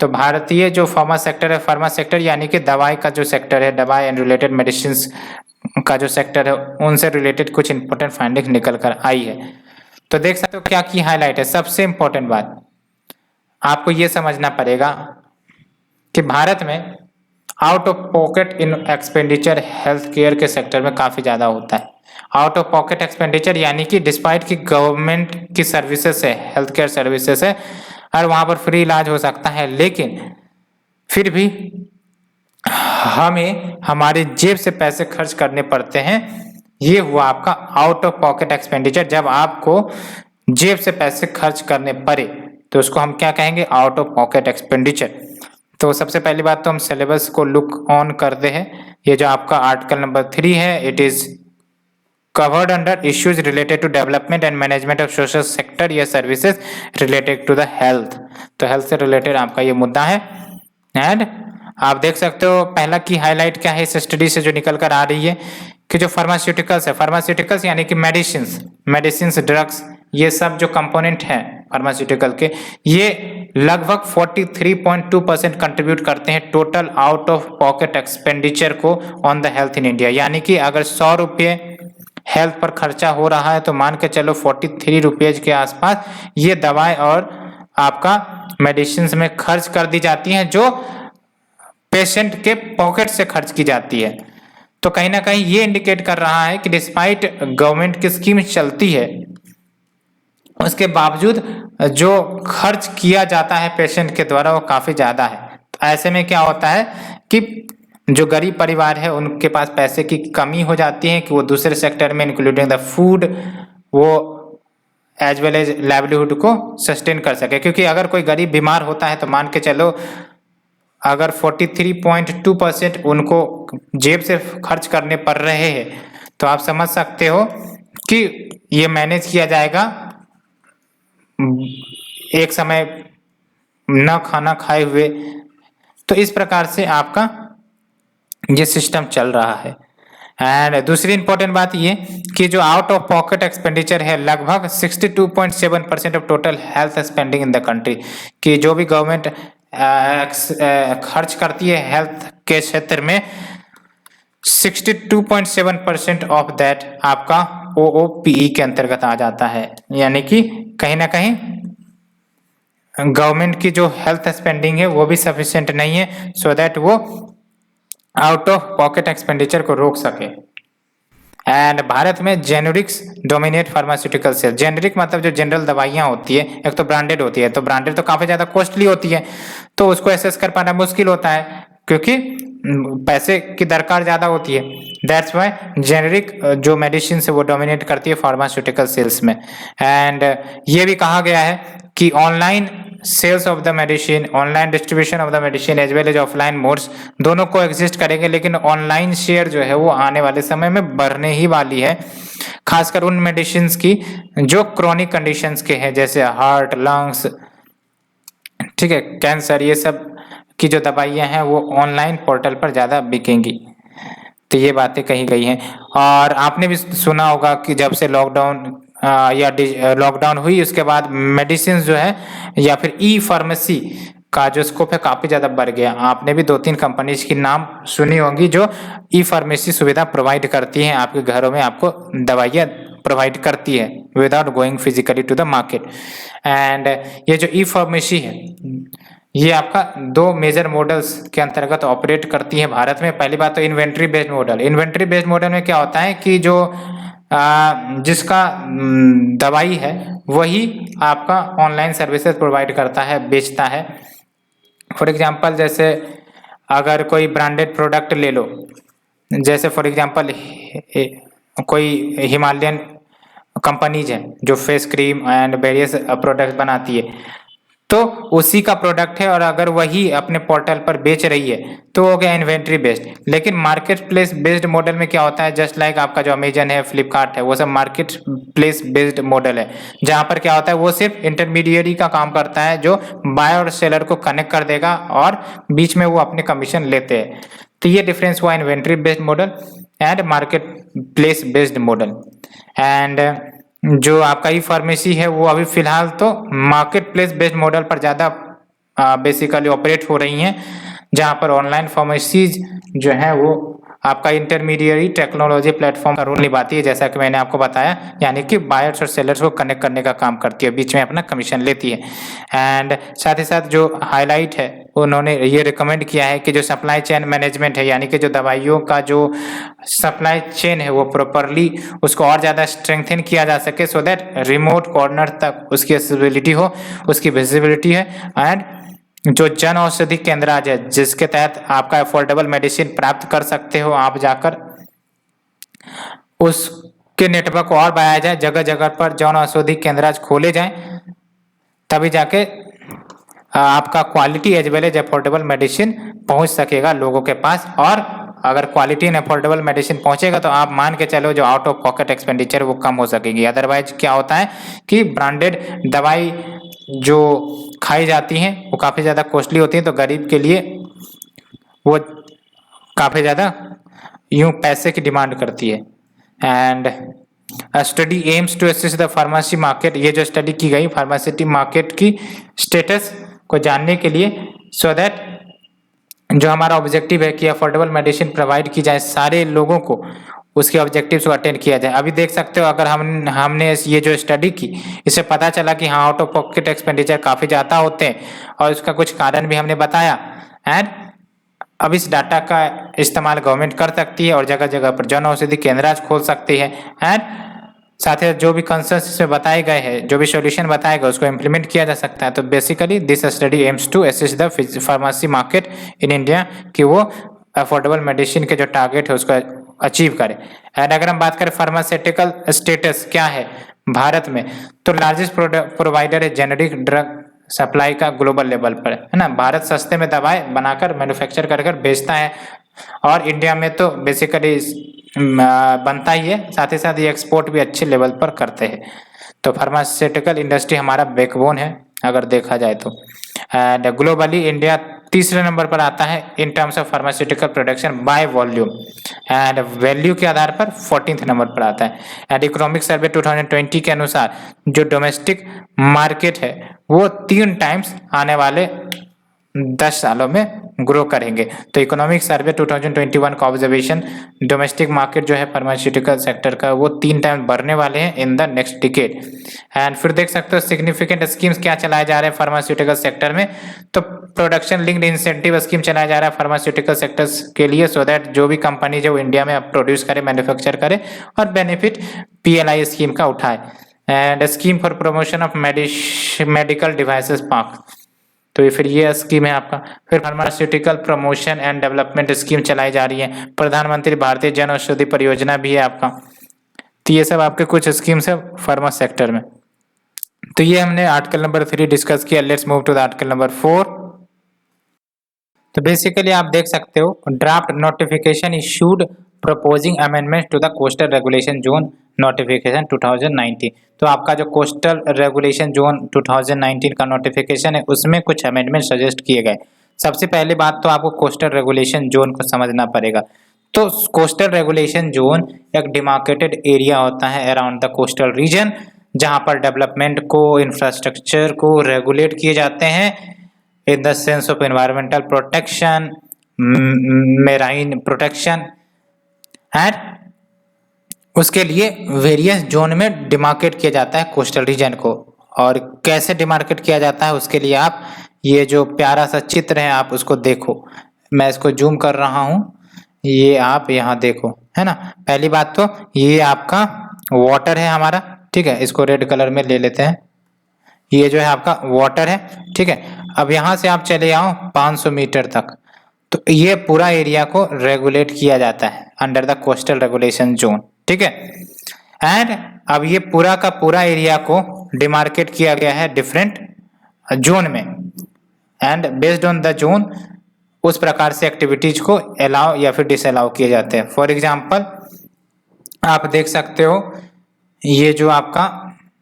तो भारतीय जो pharma sector है, pharma sector यानी कि दवाई का जो सेक्टर है, दवाई एंड रिलेटेड मेडिसिन का जो सेक्टर है उनसे रिलेटेड कुछ इंपॉर्टेंट फाइंडिंग्स निकल कर आई है। तो देख सकते हो क्या की हाईलाइट है। सबसे इंपॉर्टेंट बात आपको ये समझना पड़ेगा कि भारत में out of pocket in expenditure health care के सेक्टर में काफी ज्यादा होता है। आउट ऑफ पॉकेट एक्सपेंडिचर यानी कि डिस्पाइट की गवर्नमेंट की सर्विसेज है, हेल्थ केयर सर्विसेज है और वहां पर फ्री इलाज हो सकता है, लेकिन फिर भी हमें हमारे जेब से पैसे खर्च करने पड़ते हैं। ये हुआ आपका आउट ऑफ पॉकेट एक्सपेंडिचर जब आपको जेब से पैसे खर्च करने पड़े तो उसको हम क्या कहेंगे, आउट ऑफ पॉकेट एक्सपेंडिचर। तो सबसे पहली बात तो हम सिलेबस को लुक ऑन करते हैं। ये जो आपका आर्टिकल नंबर 3 है, it is covered under issues related to development and management of social sector या services related to the health। तो हेल्थ से रिलेटेड आपका ये मुद्दा है। एंड आप देख सकते हो पहला की हाईलाइट क्या है इस स्टडी से जो निकल कर आ रही है कि जो फार्मास्यूटिकल्स है, फार्मास्यूटिकल्स यानी कि मेडिसिन ड्रग्स, ये सब जो कंपोनेंट हैं फार्मास्यूटिकल के, ये लगभग 43.2% कंट्रीब्यूट करते हैं total out of pocket expenditure को on the health in India. यानी कि अगर 100 रुपये हेल्थ पर खर्चा हो रहा है तो मान के चलो 43 रुपीज के आसपास ये दवाई और आपका मेडिसिन में खर्च कर दी जाती हैं, जो पेशेंट के पॉकेट से खर्च की जाती है। तो कहीं ना कहीं ये इंडिकेट कर रहा है कि डिस्पाइट गवर्नमेंट की स्कीम चलती है, उसके बावजूद जो खर्च किया जाता है पेशेंट के द्वारा वो काफी ज्यादा है। तो ऐसे में क्या होता है कि जो गरीब परिवार है उनके पास पैसे की कमी हो जाती है कि वो दूसरे सेक्टर में इंक्लूडिंग द फूड वो एज वेल एज लाइवलीहुड को सस्टेन कर सके। क्योंकि अगर कोई गरीब बीमार होता है तो मान के चलो अगर 43.2% उनको जेब से खर्च करने पड़ रहे हैं तो आप समझ सकते हो कि ये मैनेज किया जाएगा एक समय न खाना खाए हुए। तो इस प्रकार से आपका ये सिस्टम चल रहा है। एंड दूसरी इंपॉर्टेंट बात ये कि जो आउट ऑफ पॉकेट एक्सपेंडिचर है लगभग 62.7% of total health spending in the country, कि जो भी गवर्नमेंट खर्च करती है हेल्थ के क्षेत्र में 62.7% ऑफ दैट आपका OOPE के अंतर्गत आ जाता है। यानी कि कहीं ना कहीं गवर्नमेंट की जो हेल्थ स्पेंडिंग है वो भी सफिशिएंट नहीं है सो दैट वो आउट ऑफ पॉकेट एक्सपेंडिचर को रोक सके। एंड भारत में generics dominate pharmaceutical sale. Generic मतलब जो जनरल दवाइयाँ होती है, एक तो ब्रांडेड होती है, तो ब्रांडेड तो काफी ज्यादा कॉस्टली होती है तो उसको एसेस कर पाना मुश्किल होता है क्योंकि पैसे की दरकार ज्यादा होती है। दैट्स वाई जेनेरिक जो मेडिसिन है वो डोमिनेट करती है फार्मास्यूटिकल सेल्स में। एंड ये भी कहा गया है कि online sales of the medicine, online distribution of the medicine as well as offline modes दोनों को एग्जिस्ट करेंगे, लेकिन ऑनलाइन शेयर जो है वो आने वाले समय में बढ़ने ही वाली है, खासकर उन मेडिसिन की जो क्रोनिक कंडीशंस के हैं जैसे हार्ट, लंग्स, ठीक है, कैंसर, ये सब की जो दवाइयाँ हैं वो ऑनलाइन पोर्टल पर ज़्यादा बिकेंगी। तो ये बातें कही गई हैं। और आपने भी सुना होगा कि जब से लॉकडाउन या लॉकडाउन हुई उसके बाद मेडिसिन जो है या फिर ई फार्मेसी का जो स्कोप है काफी ज्यादा बढ़ गया। आपने भी 2-3 कंपनीज की नाम सुनी होंगी जो ई फार्मेसी सुविधा प्रोवाइड करती हैं, आपके घरों में आपको दवाइयाँ प्रोवाइड करती है without going physically to the market. And ये जो ई फार्मेसी है ये आपका 2 मेजर मॉडल्स के अंतर्गत ऑपरेट करती है भारत में। पहली बात तो inventory based model. Inventory based model में क्या होता है कि जो जिसका दवाई है वही आपका ऑनलाइन सर्विसेज प्रोवाइड करता है, बेचता है। फॉर एग्जांपल जैसे अगर कोई ब्रांडेड प्रोडक्ट ले लो, जैसे फॉर एग्जांपल कोई हिमालयन कंपनीज है जो face cream and various product बनाती है, तो उसी का प्रोडक्ट है और अगर वही अपने पोर्टल पर बेच रही है तो हो गया इन्वेंट्री बेस्ड। लेकिन मार्केट प्लेस बेस्ड मॉडल में क्या होता है, जस्ट लाइक आपका जो अमेजन है, फ्लिपकार्ट है, वो सब मार्केट प्लेस बेस्ड मॉडल है जहां पर क्या होता है वो सिर्फ इंटरमीडिएरी का काम करता है जो बायर और सेलर को कनेक्ट कर देगा और बीच में वो अपने कमीशन लेते हैं। तो ये डिफरेंस हुआ inventory based model and market place based model. And जो आपका ई फार्मेसी है वो अभी फिलहाल तो मार्केट प्लेस बेस्ड मॉडल पर ज़्यादा बेसिकली ऑपरेट हो रही हैं, जहां पर ऑनलाइन फार्मेसीज जो है वो आपका इंटरमीडिएरी टेक्नोलॉजी प्लेटफॉर्म का रोल निभाती है, जैसा कि मैंने आपको बताया, यानी कि बायर्स और सेलर्स को कनेक्ट करने का काम करती है, बीच में अपना कमीशन लेती है। एंड साथ ही साथ जो हाईलाइट है उन्होंने ये रिकमेंड किया है कि जो सप्लाई चेन मैनेजमेंट है, यानी कि जो दवाइयों का जो सप्लाई चेन है वो प्रॉपरली उसको और ज़्यादा स्ट्रेंथन किया जा सके सो दैट रिमोट कॉर्नर तक उसकी एक्सेसिबिलिटी हो, उसकी विजिबिलिटी है। एंड जो जन औषधि केंद्र आज है जिसके तहत आपका अफोर्डेबल मेडिसिन प्राप्त कर सकते हो आप जाकर, उस के नेटवर्क को और बढ़ाया जाए, जगह जगह पर जन औषधि केंद्र खोले जाएं, तभी जाके आपका quality as well as affordable medicine पहुंच सकेगा लोगों के पास। और अगर क्वालिटी एंड अफोर्डेबल मेडिसिन पहुंचेगा तो आप मान के चलो जो आउट ऑफ पॉकेट एक्सपेंडिचर वो कम हो सकेगी। अदरवाइज क्या होता है कि ब्रांडेड दवाई जो खाई जाती हैं वो काफ़ी ज़्यादा कॉस्टली होती हैं, तो गरीब के लिए वो काफ़ी ज़्यादा यूं पैसे की डिमांड करती है। And study aims to assist the pharmacy market, ये जो स्टडी की गई फार्मास्यूटिकल मार्केट की स्टेटस को जानने के लिए, सो दैट जो हमारा ऑब्जेक्टिव है कि अफोर्डेबल मेडिसिन प्रोवाइड की जाए सारे लोगों को, उसके ऑब्जेक्टिव्स को अटेंड किया जाए। अभी देख सकते हो अगर हमने ये जो स्टडी की, इससे पता चला कि हाँ आउट ऑफ पॉकेट एक्सपेंडिचर काफ़ी ज़्यादा होते हैं और उसका कुछ कारण भी हमने बताया। एंड अब इस डाटा का इस्तेमाल गवर्नमेंट कर सकती है और जगह जगह पर जन औषधि केंद्र खोल सकती है। एंड साथ ही जो भी कंसर्न्स इसमें बताए गए हैं, जो भी सॉल्यूशन बताए गए उसको इम्प्लीमेंट किया जा सकता है। तो basically this study aims to assist the pharmacy market in India कि वो अफोर्डेबल मेडिसिन के जो टारगेट है उसको अचीव करे। एंड अगर हम बात करें फार्मास्यूटिकल स्टेटस क्या है भारत में, तो लार्जेस्ट प्रोवाइडर है जेनेरिक ड्रग सप्लाई का ग्लोबल लेवल पर, है ना। भारत सस्ते में दवाएं बनाकर मैन्युफैक्चर कर बेचता है और इंडिया में तो बेसिकली बनता ही है, साथ ही साथ ये एक्सपोर्ट भी अच्छे लेवल पर करते हैं। तो फार्मास्यूटिकल इंडस्ट्री हमारा बैकबोन है अगर देखा जाए तो। एंड ग्लोबली इंडिया तीसरे नंबर पर आता है in terms of pharmaceutical production by volume, and value के आधार पर 14th नंबर पर आता है। एंड इकोनॉमिक सर्वे 2020 के अनुसार जो डोमेस्टिक मार्केट है वो 3 टाइम्स आने वाले 10 सालों में ग्रो करेंगे। तो इकोनॉमिक सर्वे 2021 का ऑब्जर्वेशन, डोमेस्टिक मार्केट जो है फार्मास्यूटिकल सेक्टर का वो 3 टाइम बढ़ने वाले हैं in the next decade. And फिर देख सकते हो सिग्निफिकेंट स्कीम्स क्या चलाए जा रहे हैं फार्मास्यूटिकल सेक्टर में, तो प्रोडक्शन लिंक्ड इंसेंटिव स्कीम चलाया जा रहा है फार्मास्यूटिकल सेक्टर्स के लिए, सो दैट जो भी कंपनी जो इंडिया में प्रोड्यूस करे, मैन्युफैक्चर करे और बेनिफिट PLI स्कीम का उठाए। And scheme for promotion of medical devices park, तो ये फिर ये स्कीम है आपका। फिर pharmaceutical promotion and development scheme चलाई जा रही है। प्रधानमंत्री भारतीय जन औषधि परियोजना भी है आपका। तो ये सब आपके कुछ स्कीम्स है फार्मा सेक्टर में। तो ये हमने आर्टिकल नंबर 3 डिस्कस किया। Let's move to the article number 4। तो बेसिकली आप देख सकते हो draft notification issued proposing amendment to the coastal regulation zone notification 2019। तो आपका जो कोस्टल रेगुलेशन जोन 2019 का नोटिफिकेशन है उसमें कुछ अमेंडमेंट सजेस्ट किए गए। सबसे पहली बात तो आपको कोस्टल रेगुलेशन जोन को समझना पड़ेगा। तो कोस्टल रेगुलेशन जोन एक डिमार्केटेड एरिया होता है अराउंड द कोस्टल रीजन, जहां पर डेवलपमेंट को, इंफ्रास्ट्रक्चर को रेगुलेट किए जाते हैं in the sense of environmental protection, marine protection, and उसके लिए वेरियस जोन में डिमार्केट किया जाता है कोस्टल रीजन को। और कैसे डिमार्केट किया जाता है उसके लिए आप ये जो प्यारा सा चित्र है आप उसको देखो, मैं इसको जूम कर रहा हूँ, ये आप यहाँ देखो, है ना। पहली बात तो ये आपका वाटर है हमारा, ठीक है, इसको रेड कलर में ले लेते हैं। ये जो है आपका वाटर है, ठीक है। अब यहाँ से आप चले आओ 500 मीटर तक, तो ये पूरा एरिया को रेगुलेट किया जाता है under the coastal regulation zone, ठीक है। एंड अब ये पूरा का पूरा एरिया को डिमार्केट किया गया है डिफरेंट जोन में, and based on the zone उस प्रकार से एक्टिविटीज को अलाउ या फिर डिसअलाउ किए जाते हैं। फॉर एग्जाम्पल आप देख सकते हो ये जो आपका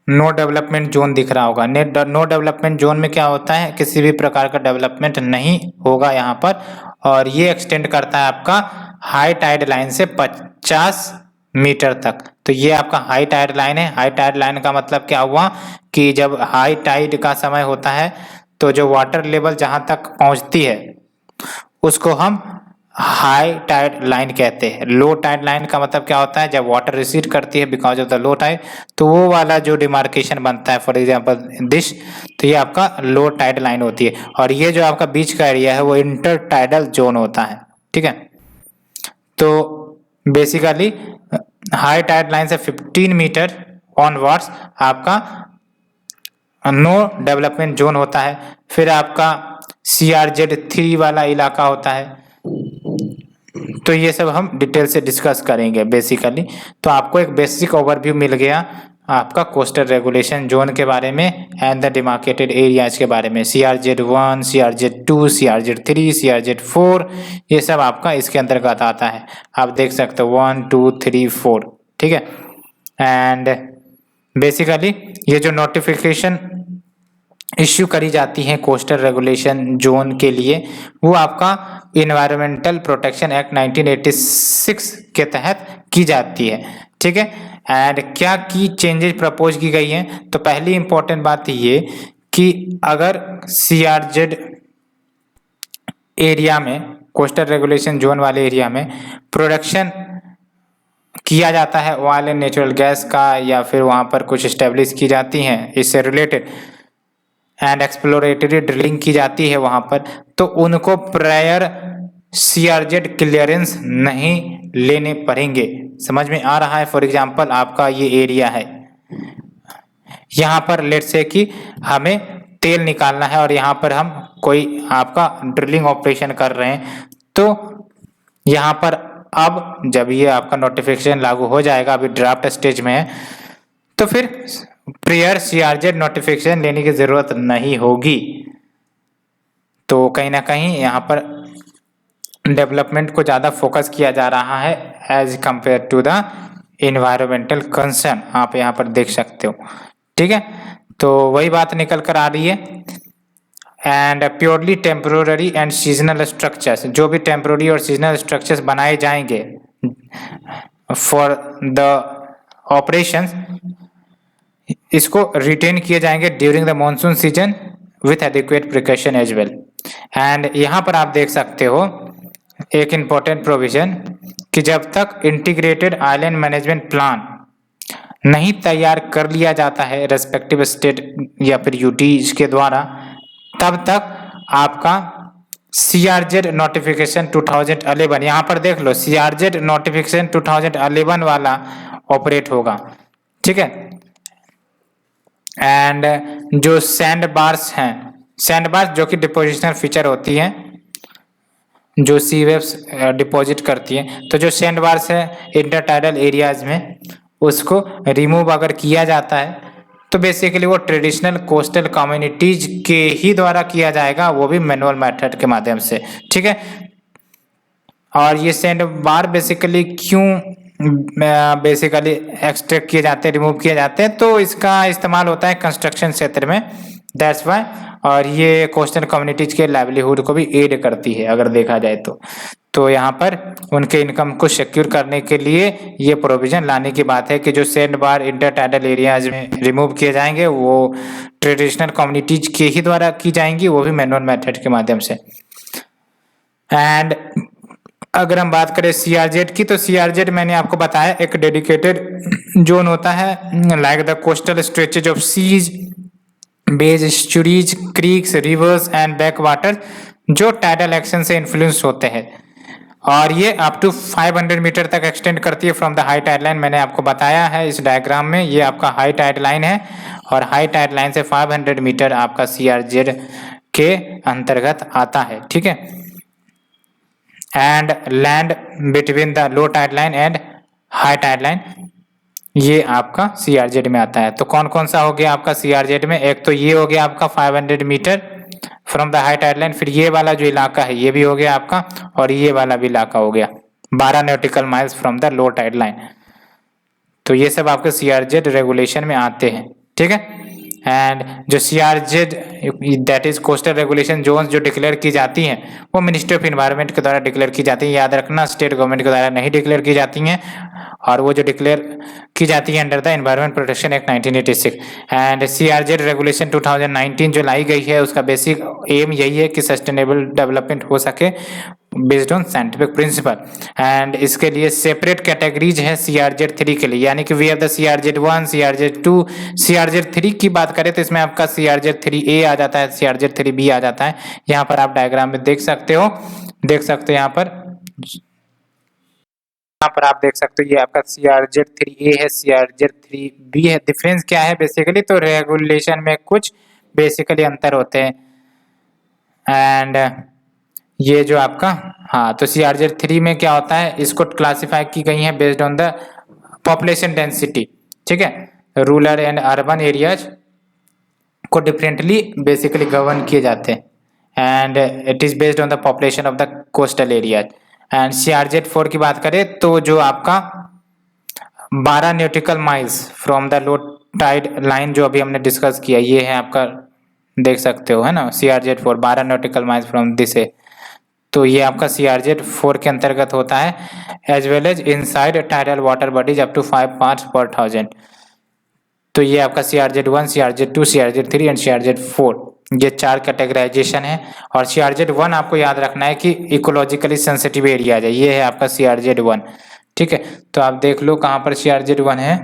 नो डेवलपमेंट जोन दिख रहा होगा। नो डेवलपमेंट जोन में क्या होता है, किसी भी प्रकार का डेवलपमेंट नहीं होगा यहाँ पर, और ये एक्सटेंड करता है आपका हाई टाइड लाइन से 50 मीटर तक। तो ये आपका हाई टाइड लाइन है। हाई टाइड लाइन का मतलब क्या हुआ कि जब हाई टाइड का समय होता है तो जो वाटर लेवल जहाँ तक पहुँचती है उसको हम हाई टाइड लाइन कहते हैं। लो टाइड लाइन का मतलब क्या होता है, जब वाटर रिसीड करती है because of the low tide, तो वो वाला जो डिमार्केशन बनता है फॉर एग्जांपल दिस, तो ये आपका लो टाइड लाइन होती है। और ये जो आपका बीच का एरिया है वो इंटर टाइडल जोन होता है, ठीक है। तो बेसिकली हाई टाइड लाइन से 15 मीटर ऑनवर्ड्स आपका नो डेवलपमेंट जोन होता है। फिर आपका CRZ 3 वाला इलाका होता है, तो ये सब हम डिटेल से डिस्कस करेंगे बेसिकली। तो आपको एक बेसिक ओवरव्यू मिल गया आपका कोस्टल रेगुलेशन जोन के बारे में एंड द डिमार्केटेड एरियाज के बारे में, CRZ1, CRZ2, CRZ3, CRZ4, ये सब आपका इसके अंतर्गत आता है। आप देख सकते हो 1 2 3 4, ठीक है। एंड बेसिकली ये जो नोटिफिकेशन इश्यू करी जाती है कोस्टल रेगुलेशन जोन के लिए, वो आपका इन्वायरमेंटल प्रोटेक्शन एक्ट 1986 के तहत की जाती है, ठीक है। एंड क्या की चेंजेस प्रपोज की गई हैं, तो पहली इंपॉर्टेंट बात ये कि अगर CRZ एरिया में, कोस्टल रेगुलेशन जोन वाले एरिया में प्रोडक्शन किया जाता है ऑयल एंड नेचुरल गैस का, या फिर वहाँ पर कुछ इस्टेब्लिश की जाती हैं इससे रिलेटेड एंड एक्सप्लोरेटरी ड्रिलिंग की जाती है वहाँ पर, तो उनको प्रायर CRZ क्लियरेंस नहीं लेने पड़ेंगे। समझ में आ रहा है? फॉर एग्जांपल आपका ये एरिया है, यहाँ पर लेट्स से कि हमें तेल निकालना है और यहाँ पर हम कोई आपका ड्रिलिंग ऑपरेशन कर रहे हैं, तो यहाँ पर अब जब ये आपका नोटिफिकेशन लागू हो जाएगा, अभी ड्राफ्ट स्टेज में है, तो फिर प्रायर CRZ नोटिफिकेशन लेने की जरूरत नहीं होगी। तो कहीं ना कहीं यहाँ पर डेवलपमेंट को ज़्यादा फोकस किया जा रहा है as compare to the environmental concern, आप यहाँ पर देख सकते हो, ठीक है। तो वही बात निकल कर आ रही है। And purely temporary and seasonal structures, जो भी टेम्पोररी और सीजनल स्ट्रक्चर्स बनाए जाएंगे फॉर द ऑपरेशंस, इसको रिटेन किए जाएंगे during the monsoon season with adequate precaution as well. And यहाँ पर आप देख सकते हो एक इम्पॉर्टेंट प्रोविजन कि जब तक इंटीग्रेटेड आइलैंड मैनेजमेंट प्लान नहीं तैयार कर लिया जाता है रेस्पेक्टिव स्टेट या फिर यूटीज के द्वारा, तब तक आपका CRZ नोटिफिकेशन 2011, यहाँ पर देख लो CRZ नोटिफिकेशन 2011 वाला ऑपरेट होगा, ठीक है। एंड जो सैंड बार्स हैं, सैंड बार्स जो कि डिपोजिशनल फीचर होती हैं, जो सी वेव्स डिपॉजिट करती हैं, तो जो सैंड बार्स है इंटरटाइडल एरियाज में, उसको रिमूव अगर किया जाता है तो बेसिकली वो ट्रेडिशनल कोस्टल कम्युनिटीज के ही द्वारा किया जाएगा, वो भी मैनुअल मेथड के माध्यम से, ठीक है। और ये सैंड बार बेसिकली क्यों बेसिकली एक्सट्रैक्ट किए जाते हैं, रिमूव किए जाते हैं, तो इसका इस्तेमाल होता है कंस्ट्रक्शन क्षेत्र में, दैट्स वाई। और ये कोस्टल कम्युनिटीज के लाइवलीहुड को भी एड करती है अगर देखा जाए तो यहाँ पर उनके इनकम को सिक्योर करने के लिए ये प्रोविजन लाने की बात है कि जो सैंड बार इंटरटाइडल एरियाज में रिमूव किए जाएंगे वो ट्रेडिशनल कम्युनिटीज के ही द्वारा की जाएंगी, वो भी मैनुअल मेथड के माध्यम से। एंड अगर हम बात करें CRZ की, तो CRZ मैंने आपको बताया एक डेडिकेटेड जोन होता है like the coastal stretches of seas, bays, estuaries, creeks, rivers and back water, जो टाइडल एक्शन से इन्फ्लुएंस होते हैं, और ये अप टू 500 मीटर तक एक्सटेंड करती है from the high tide line. मैंने आपको बताया है इस डायग्राम में, ये आपका हाई टाइड लाइन है और हाई टाइड लाइन से 500 मीटर आपका CRZ के अंतर्गत आता है, ठीक है। And land between the low tide line and high tide line, ये आपका CRZ में आता है। तो कौन कौन सा हो गया आपका CRZ में, एक तो ये हो गया आपका 500 metre from the high tide line, फिर ये वाला जो इलाका है ये भी हो गया आपका, और ये वाला भी इलाका हो गया 12 nautical miles from the low tide line. तो ये सब आपके CRZ रेगुलेशन में आते हैं, ठीक है। एंड जो CRZ that is coastal regulation zones जो डिक्लेयर की जाती हैं, वो मिनिस्ट्री ऑफ इन्वायरमेंट के द्वारा डिक्लेयर की जाती है, याद रखना, स्टेट गवर्नमेंट के द्वारा नहीं डिक्लेयर की जाती हैं, और वो जो डिक्लेयर की जाती है under the environment protection act 1986। And CRZ regulation 2019 जो लाई गई है, उसका बेसिक एम यही है कि सस्टेनेबल डेवलपमेंट हो सके based on scientific principle. And इसके लिए सेपरेट कैटेगरीज है CRZ3 के लिए, यानी कि we have the CRZ1, CRZ2, CRZ3 की बात करें तो इसमें आपका CRZ3A आ जाता है, CRZ3B आ जाता है। यहाँ पर आप डायग्राम में देख सकते हो, यहाँ पर आप देख सकते हो ये आपका CRZ3A है, CRZ3B है। डिफरेंस क्या है बेसिकली, तो रेगुलेशन में कुछ बेसिकली अंतर होते हैं। एंड ये जो आपका, हाँ, तो CRZ-3 में क्या होता है, इसको क्लासिफाई की गई है based on the population density, ठीक है। रूरल एंड अर्बन एरियाज को डिफरेंटली बेसिकली गवर्न किए जाते हैं and it is based on the population of the coastal areas. And CRZ-4 की बात करें तो जो आपका 12 nautical miles from the low tide line जो अभी हमने डिस्कस किया, ये है आपका, देख सकते हो है ना, CRZ-4 12 nautical miles from this है, तो ये आपका CRZ-4 के अंतर्गत होता है। As well as inside tidal water bodies up to 5 parts per 1000। तो ये आपका CRZ-1, CRZ-2, CRZ-3 and CRZ-4, ये 4 कैटेगराइजेशन है। और CRZ-1 आपको याद रखना है कि इकोलॉजिकली सेंसिटिव एरिया है, ये है आपका CRZ-1, ठीक है। तो आप देख लो कहाँ पर CRZ-1 है,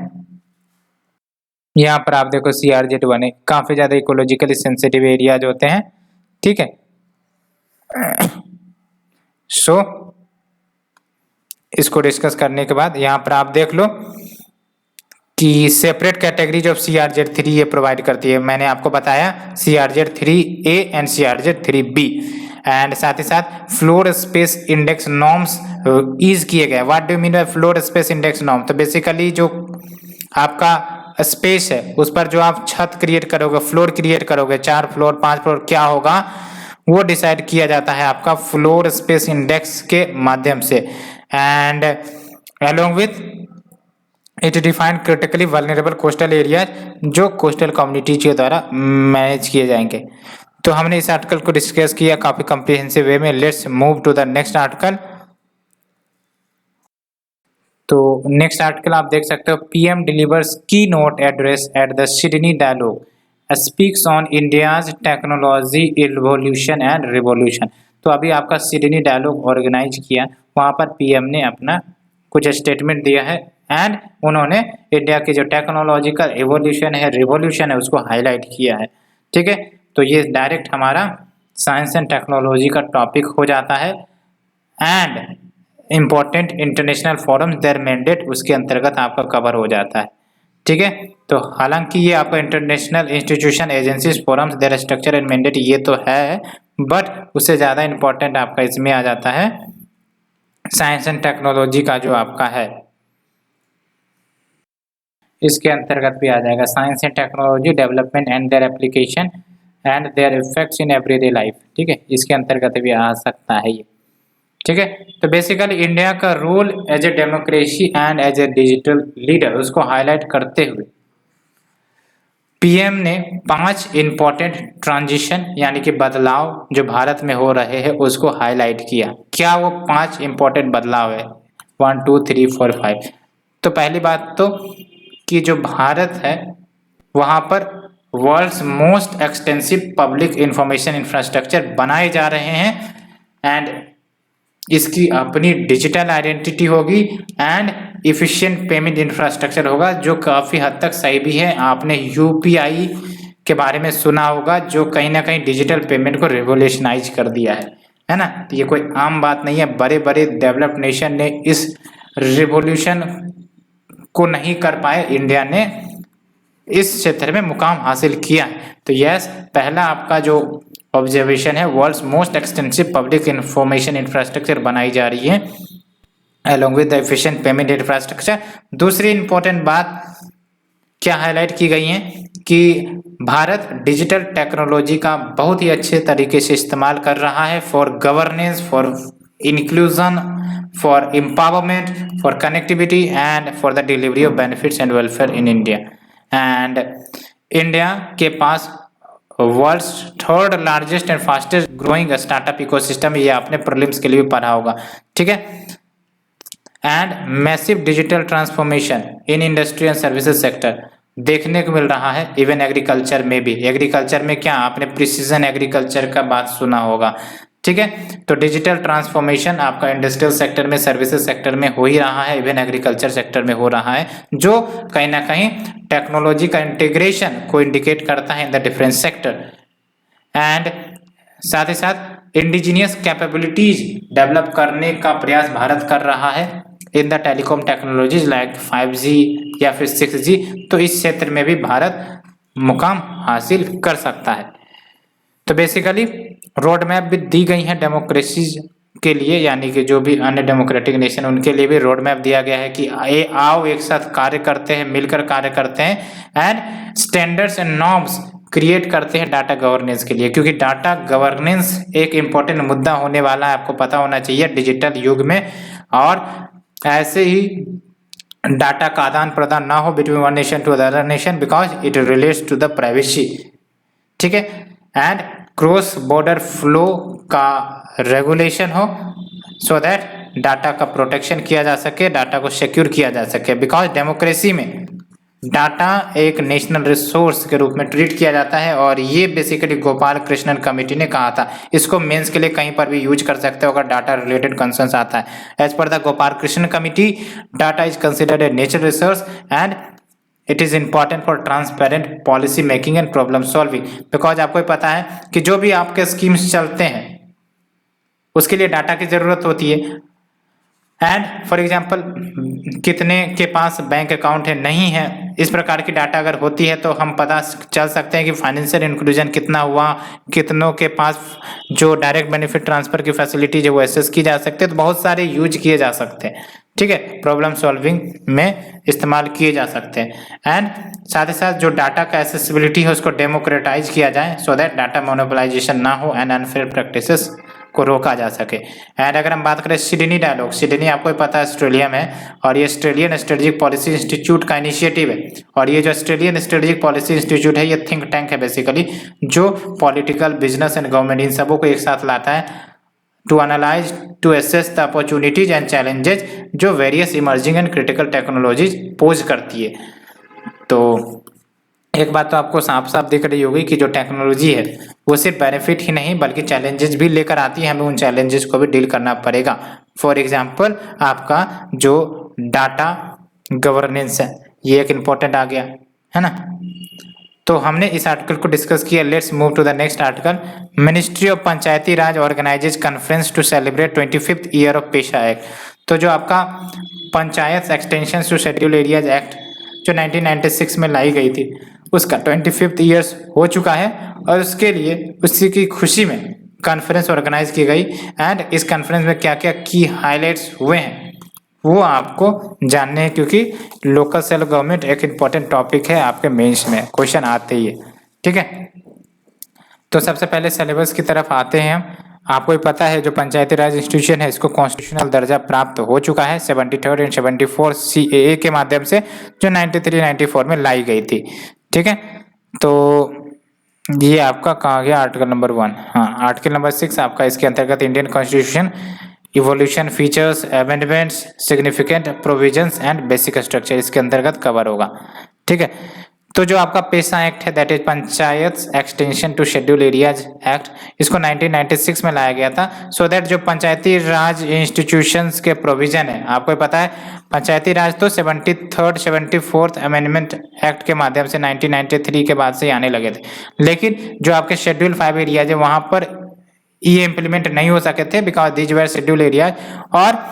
यहाँ पर आप देखो CRZ-1 है, काफी ज्यादा इकोलॉजिकली सेंसिटिव एरियाज होते हैं, ठीक है। सो इसको डिस्कस करने के बाद यहाँ पर आप देख लो कि सेपरेट कैटेगरीज ऑफ CRZ-3 ये प्रोवाइड करती है। मैंने आपको बताया CRZ-3A एंड CRZ-3B, एंड साथ ही साथ floor space index norms ease किए गए। What do mean by floor space index norm? तो बेसिकली जो आपका स्पेस है उस पर जो आप छत क्रिएट करोगे, फ्लोर क्रिएट करोगे, 4 फ्लोर 5 फ्लोर, क्या होगा वो डिसाइड किया जाता है आपका फ्लोर स्पेस इंडेक्स के माध्यम से। And along with it defined critically vulnerable coastal area जो कोस्टल कम्युनिटीज के द्वारा मैनेज किए जाएंगे। तो हमने इस आर्टिकल को डिस्कस किया काफी कॉम्प्रिहेंसिव वे में। Let's move to the next article. तो नेक्स्ट आर्टिकल आप देख सकते हो, PM delivers keynote address at the Sydney Dialogue speaks on India's technology evolution and revolution. तो अभी आपका सिडनी डायलॉग ऑर्गेनाइज किया, वहाँ पर PM ने अपना कुछ स्टेटमेंट दिया है एंड उन्होंने इंडिया की जो टेक्नोलॉजिकल इवोल्यूशन है, रिवोल्यूशन है, उसको हाईलाइट किया है, ठीक है। तो ये डायरेक्ट हमारा साइंस एंड टेक्नोलॉजी का टॉपिक हो जाता है and important international forum there mandate उसके अंतर्गत आपका कवर हो जाता है, ठीक है। तो हालांकि ये आपका international institution agencies forums there structure and mandate ये तो है, बट उससे ज़्यादा इम्पोर्टेंट आपका इसमें आ जाता है साइंस एंड टेक्नोलॉजी का जो आपका है, इसके अंतर्गत भी आ जाएगा science and technology development and their application and there effects in everyday life, ठीक है, इसके अंतर्गत भी आ सकता है ये, ठीक है। तो बेसिकली इंडिया का role as a democracy and as a digital leader उसको हाईलाइट करते हुए PM ने 5 इंपॉर्टेंट ट्रांजिशन यानी कि बदलाव जो भारत में हो रहे हैं उसको हाईलाइट किया। क्या वो 5 इंपॉर्टेंट बदलाव है? 1 2 3 4 5। तो पहली बात तो कि जो भारत है वहाँ पर world's most extensive public information infrastructure बनाए जा रहे हैं एंड इसकी अपनी डिजिटल आइडेंटिटी होगी एंड इफिशिएंट पेमेंट इंफ्रास्ट्रक्चर होगा जो काफ़ी हद तक सही भी है। आपने UPI के बारे में सुना होगा जो कहीं ना कहीं डिजिटल पेमेंट को रिवोल्यूशनाइज कर दिया है ना। तो ये कोई आम बात नहीं है, बड़े बड़े डेवलप्ड नेशन ने इस रिवोल्यूशन को नहीं कर पाए, इंडिया ने इस क्षेत्र में मुकाम हासिल किया है। तो यस, पहला आपका जो ऑब्जर्वेशन है world's most extensive public information infrastructure बनाई जा रही है along with the efficient payment infrastructure। दूसरी इंपॉर्टेंट बात क्या हाईलाइट की गई है कि भारत डिजिटल टेक्नोलॉजी का बहुत ही अच्छे तरीके से इस्तेमाल कर रहा है for governance, for inclusion, for empowerment, for connectivity and for the delivery of benefits and welfare in India. And India के पास world's 3rd largest and fastest growing startup ecosystem, ये आपने प्रीलिम्स के लिए भी पढ़ा होगा, ठीक है। And massive digital transformation in industry and services sector देखने को मिल रहा है, इवन एग्रीकल्चर में भी। एग्रीकल्चर में क्या आपने प्रिसीजन एग्रीकल्चर का बात सुना होगा, ठीक है। तो डिजिटल ट्रांसफॉर्मेशन आपका इंडस्ट्रियल सेक्टर में, सर्विसेज सेक्टर में हो ही रहा है, इवन एग्रीकल्चर सेक्टर में हो रहा है, जो कहीं ना कहीं टेक्नोलॉजी का इंटीग्रेशन को इंडिकेट करता है in the different sector. And साथ ही साथ इंडिजिनियस कैपेबिलिटीज डेवलप करने का प्रयास भारत कर रहा है in the telecom technologies like 5G या फिर 6G। तो इस क्षेत्र में भी भारत मुकाम हासिल कर सकता है। तो बेसिकली रोड मैप भी दी गई है डेमोक्रेसी के लिए, यानी कि जो भी अन्य डेमोक्रेटिक नेशन उनके लिए भी रोड मैप दिया गया है कि आओ एक साथ कार्य करते हैं, मिलकर कार्य करते हैं and standards and norms create करते हैं डाटा गवर्नेंस के लिए, क्योंकि डाटा गवर्नेंस एक इम्पोर्टेंट मुद्दा होने वाला है, आपको पता होना चाहिए डिजिटल युग में। और ऐसे ही डाटा का आदान प्रदान ना हो between one nation to other nation because it relates to the privacy, ठीक है। एंड क्रॉस बॉर्डर फ्लो का रेगुलेशन हो सो दैट डाटा का प्रोटेक्शन किया जा सके, डाटा को सिक्योर किया जा सके, बिकॉज डेमोक्रेसी में डाटा एक नेशनल रिसोर्स के रूप में ट्रीट किया जाता है। और ये बेसिकली गोपाल कृष्णन कमेटी ने कहा था, इसको मेंस के लिए कहीं पर भी यूज कर सकते हो अगर डाटा रिलेटेड कंसर्न्स आता है। As per the Gopal Krishnan committee, data is considered a natural resource and it is important for transparent policy making and problem solving. Because आपको पता है कि जो भी आपके स्कीम्स चलते हैं उसके लिए डाटा की जरूरत होती है। एंड फॉर एग्जाम्पल कितने के पास बैंक अकाउंट है, नहीं है, इस प्रकार की डाटा अगर होती है तो हम पता चल सकते हैं कि फाइनेंशियल इंक्लूजन कितना हुआ, कितनों के पास जो डायरेक्ट बेनिफिट ट्रांसफर की फैसिलिटी जो एसेस की जा सकती है, तो बहुत सारे यूज किए जा सकते हैं, ठीक है, प्रॉब्लम सॉल्विंग में इस्तेमाल किए जा सकते हैं। एंड साथ ही साथ जो डाटा का एक्सेसिबिलिटी है उसको डेमोक्रेटाइज किया जाए सो दैट डाटा मोनोपोलाइजेशन ना हो एंड अनफेयर प्रैक्टिसेस को रोका जा सके। एंड अगर हम बात करें सिडनी डायलॉग, सिडनी आपको पता है ऑस्ट्रेलिया में, और ये ऑस्ट्रेलियन स्ट्रेटेजिक पॉलिसी इंस्टीट्यूट का इनिशिएटिव है। और ये जो ऑस्ट्रेलियन स्ट्रेटेजिक पॉलिसी इंस्टीट्यूट है ये थिंक टैंक है बेसिकली, जो पॉलिटिकल, बिजनेस एंड गवर्नमेंट इन सबों को एक साथ लाता है to analyse, to assess the opportunities and challenges जो various emerging and critical technologies pose करती है। तो एक बात तो आपको साफ साफ दिख रही होगी कि जो टेक्नोलॉजी है वो सिर्फ बेनिफिट ही नहीं बल्कि चैलेंजेस भी लेकर आती है, हमें उन चैलेंजेस को भी डील करना पड़ेगा। फॉर एग्जांपल आपका जो डाटा गवर्नेंस है ये एक इम्पोर्टेंट आ गया है ना। तो हमने इस आर्टिकल को डिस्कस किया। Let's move to the next article. Ministry of Panchayati Raj organizes conference to celebrate 25th year of पेशा एक्ट। तो जो आपका Panchayat extension to schedule areas act जो 1996 में लाई गई थी उसका 25th ईयर्स हो चुका है, और उसके लिए उसी की खुशी में कॉन्फ्रेंस ऑर्गेनाइज की गई। एंड इस कॉन्फ्रेंस में क्या क्या की हाईलाइट्स हुए हैं वो आपको जानने हैं, क्योंकि लोकल सेल्फ गवर्नमेंट एक इम्पॉर्टेंट टॉपिक है आपके मेंस में, क्वेश्चन आते ही है, ठीक है। तो सबसे पहले सिलेबस की तरफ आते हैं हम। आपको ही पता है जो पंचायती राज इंस्टीट्यूशन है इसको कॉन्स्टिट्यूशनल दर्जा प्राप्त हो चुका है 73rd एंड 74 CAA के माध्यम से, जो 93-94 में लाई गई थी, ठीक है। तो ये आपका कहा गया आर्टिकल नंबर 1। हाँ, आर्टिकल नंबर 6 आपका इसके अंतर्गत Indian constitution evolution, features, amendments, significant provisions and basic structure इसके अंतर्गत कवर होगा, ठीक है। तो जो आपका पेशा एक्ट है that is Panchayat extension to schedule areas act, इसको 1996 में लाया गया था सो दैट जो पंचायती राज इंस्टीट्यूशंस के प्रोविजन है, आपको पता है पंचायती राज तो 73rd 74th अमेंडमेंट एक्ट के माध्यम से 1993 के बाद से आने लगे थे, लेकिन जो आपके शेड्यूल 5 एरियाज है वहां पर ये इम्प्लीमेंट नहीं हो सके थे because these were schedule areas. और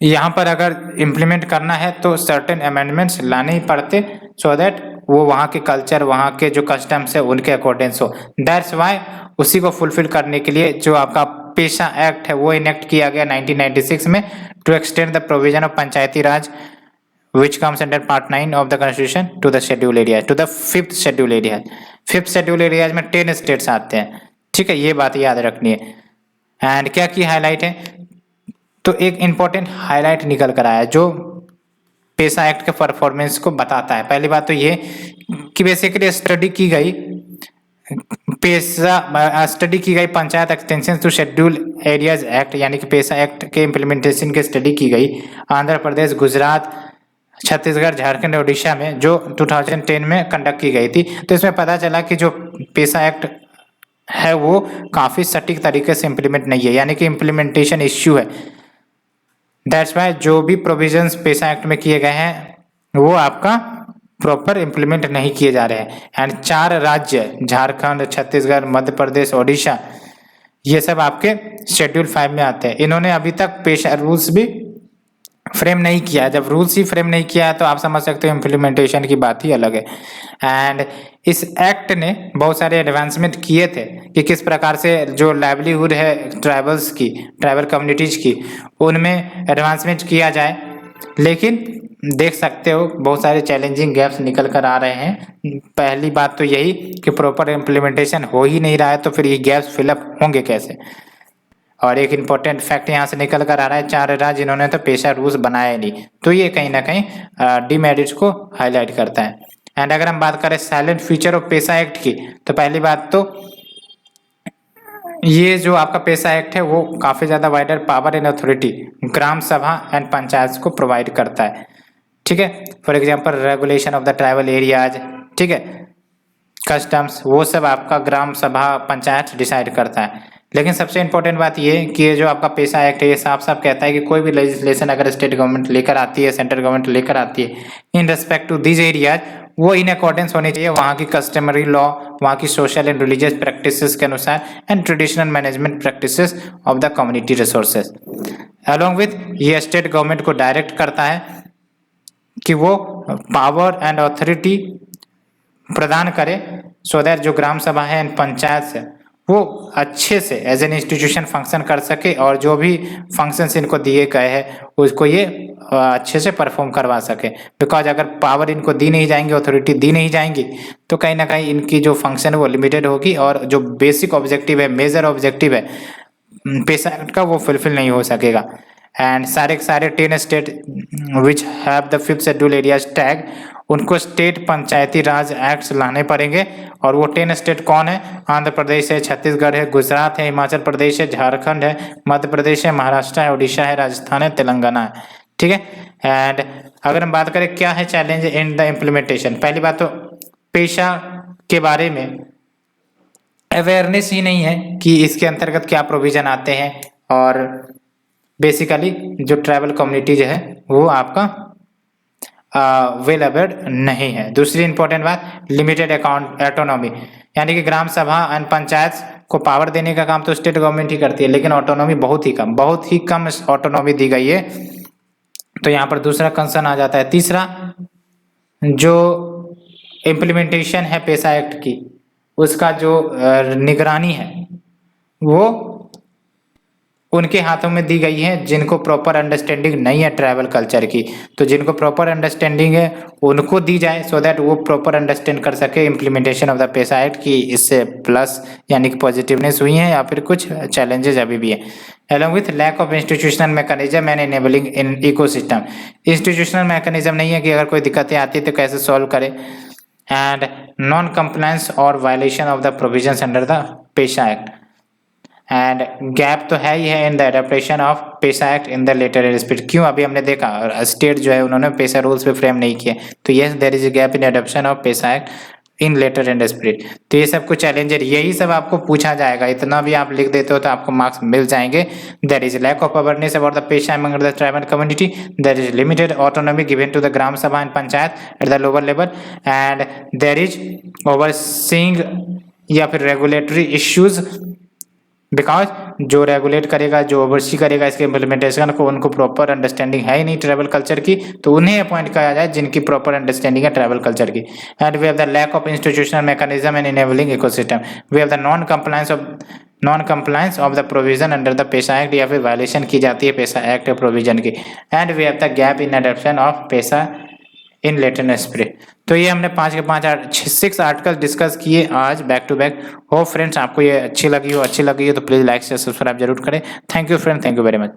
यहाँ पर अगर इम्प्लीमेंट करना है तो सर्टेन अमेंडमेंट्स लाने ही पड़ते सो दैट वो वहाँ के कल्चर, वहाँ के जो कस्टम्स है उनके अकॉर्डिंग्स हो। दैट्स वाई उसी को फुलफिल करने के लिए जो आपका पेशा एक्ट है वो इनेक्ट किया गया 1996 में to extend the provision of Panchayati Raj which comes under part 9 of the constitution to the schedule area, to the 5th schedule area। 5th schedule area में 10 स्टेट्स आते हैं, ठीक है, ये बात याद रखनी है। एंड क्या की हाईलाइट है, तो एक इंपॉर्टेंट हाईलाइट निकल कर आया जो पेशा एक्ट के परफॉर्मेंस को बताता है। पहली बात तो ये कि बेसिकली स्टडी की गई Panchayat extension to schedule areas act, यानी कि पेशा एक्ट के इम्प्लीमेंटेशन की स्टडी की गई आंध्र प्रदेश, गुजरात, छत्तीसगढ़, झारखंड, ओडिशा में जो 2010 में कंडक्ट की गई थी। तो इसमें पता चला कि जो पेशा एक्ट है वो काफ़ी सटीक तरीके से इम्प्लीमेंट नहीं है, यानी कि इम्प्लीमेंटेशन इश्यू है। दैट्स वाई जो भी प्रोविजंस पेशा एक्ट में किए गए हैं वो आपका प्रॉपर इम्प्लीमेंट नहीं किए जा रहे हैं। एंड 4 राज्य झारखंड, छत्तीसगढ़, मध्य प्रदेश, ओडिशा, ये सब आपके शेड्यूल 5 में आते हैं। इन्होंने अभी तक पेशा रूल्स भी फ्रेम नहीं किया। जब रूल्स ही फ्रेम नहीं किया है तो आप समझ सकते हो इम्प्लीमेंटेशन की बात ही अलग है। एंड इस एक्ट ने बहुत सारे एडवांसमेंट किए थे कि किस प्रकार से जो लाइवलीहुड है ट्राइबल्स की, ट्राइबल कम्युनिटीज की, उनमें एडवांसमेंट किया जाए। लेकिन देख सकते हो बहुत सारे चैलेंजिंग गैप्स निकल कर आ रहे हैं। पहली बात तो यही कि प्रॉपर इम्प्लीमेंटेशन हो ही नहीं रहा है, तो फिर ये गैप्स फिलअप होंगे कैसे। और एक इम्पॉर्टेंट फैक्ट यहाँ से निकल कर आ रहा है, 4 राज्य जिन्होंने तो पेशा रूल्स बनाया नहीं, तो ये कहीं ना कहीं डिमेरिट्स को हाईलाइट करता है। एंड अगर हम बात करें साइलेंट फीचर ऑफ पेशा एक्ट की, तो पहली बात तो ये जो आपका पेशा एक्ट है वो काफी ज्यादा wider power and authority gram sabha and panchayat को प्रोवाइड करता है। ठीक है, for example regulation of the tribal areas, ठीक है, कस्टम्स, वो सब आपका ग्राम सभा पंचायत डिसाइड करता है। लेकिन सबसे इंपॉर्टेंट बात ये कि ये जो आपका पेशा एक्ट है ये साफ साफ कहता है कि कोई भी लेजिस्लेशन अगर स्टेट गवर्नमेंट लेकर आती है, सेंट्रल गवर्नमेंट लेकर आती है, in respect to this areas, वो इन अकॉर्डेंस होनी चाहिए वहाँ की कस्टमरी लॉ, वहाँ की सोशल एंड रिलीजियस प्रैक्टिसेस के अनुसार and traditional management practices of the community resources. Along with ये स्टेट गवर्नमेंट को डायरेक्ट करता है कि वो पावर एंड अथॉरिटी प्रदान करे सो दैट जो ग्राम सभा है एंड पंचायत है वो अच्छे से एज एन इंस्टीट्यूशन फंक्शन कर सके, और जो भी फंक्शंस इनको दिए गए हैं उसको ये अच्छे से परफॉर्म करवा सके। बिकॉज अगर पावर इनको दी नहीं जाएंगी, अथॉरिटी दी नहीं जाएंगी, तो कहीं ना कहीं इनकी जो फंक्शन है वो लिमिटेड होगी, और जो बेसिक ऑब्जेक्टिव है, मेजर ऑब्जेक्टिव है पेशा एक्ट का, वो फुलफिल नहीं हो सकेगा। एंड सारे 10 state which have the 5th schedule areas tag, उनको स्टेट पंचायती राज एक्ट्स लाने पड़ेंगे। और वो 10 स्टेट कौन है? आंध्र प्रदेश है, छत्तीसगढ़ है, गुजरात है, हिमाचल प्रदेश है, झारखंड है, मध्य प्रदेश है, महाराष्ट्र है, उड़ीसा है, राजस्थान है, तेलंगाना है। ठीक है, एंड अगर हम बात करें क्या है चैलेंज इन द इम्प्लीमेंटेशन, पहली बात तो पेशा के बारे में अवेयरनेस ही नहीं है कि इसके अंतर्गत क्या प्रोविजन आते हैं, और बेसिकली जो ट्राइबल कम्युनिटीज है वो आपका वेल अवेयर्ड नहीं है। दूसरी इंपॉर्टेंट बात, लिमिटेड अकाउंट ऑटोनॉमी, यानी कि ग्राम सभा एंड पंचायत को पावर देने का काम तो स्टेट गवर्नमेंट ही करती है, लेकिन ऑटोनॉमी बहुत ही कम ऑटोनॉमी दी गई है। तो यहाँ पर दूसरा कंसर्न आ जाता है। तीसरा, जो इम्प्लीमेंटेशन है पेशा एक्ट की, उसका जो निगरानी है वो उनके हाथों में दी गई है जिनको प्रॉपर अंडरस्टैंडिंग नहीं है ट्राइबल कल्चर की। तो जिनको प्रॉपर अंडरस्टैंडिंग है उनको दी जाए, सो दैट वो प्रॉपर अंडरस्टैंड कर सके implementation of the PESA act की। इससे प्लस यानी कि पॉजिटिवनेस हुई है या फिर कुछ चैलेंजेस अभी भी है। Along with lack of institutional mechanism and enabling in ecosystem, institutional mechanism नहीं है कि अगर कोई दिक्कतें आती है तो कैसे सॉल्व करे। एंड नॉन कंप्लायंस और violation of the provisions under the PESA act, and gap तो है ही है इन द एडेप्टेशन ऑफ पेशा act in the letter and spirit. क्यों? अभी हमने देखा स्टेट जो है उन्होंने पेशा रूल्स पे फ्रेम नहीं किए, तो yes there is a gap in adoption of पेशा act in letter and spirit. तो ये सब कुछ चैलेंजर, यही सब आपको पूछा जाएगा, इतना भी आप लिख देते हो तो आपको मार्क्स मिल जाएंगे। There is lack of awareness about the PESA among the tribal community, there is limited autonomy given to the gram sabha and panchayat at the lower level, and there is overseeing या फिर रेगुलेटरी इश्यूज, बिकॉज जो regulate करेगा, जो oversee करेगा इसके implementation को, उनको proper understanding है ही नहीं ट्राइबल कल्चर की, तो उन्हें अपॉइंट किया जाए जिनकी प्रॉपर अंडरस्टैंडिंग है ट्राइबल कल्चर की। And we have the lack of institutional mechanism and enabling ecosystem, we have the non compliance of the provision under the PESA act, या फिर वायलेशन की जाती है पेशा एक्ट प्रोविजन की। And we have the gap in adoption of PESA in letter and spirit. तो ये हमने 5 के 6 आर्टिकल डिस्कस किए आज बैक टू बैक। हो फ्रेंड्स, आपको ये अच्छी लगी हो तो प्लीज लाइक से सब्सक्राइब जरूर करें। Thank you friend, thank you very much.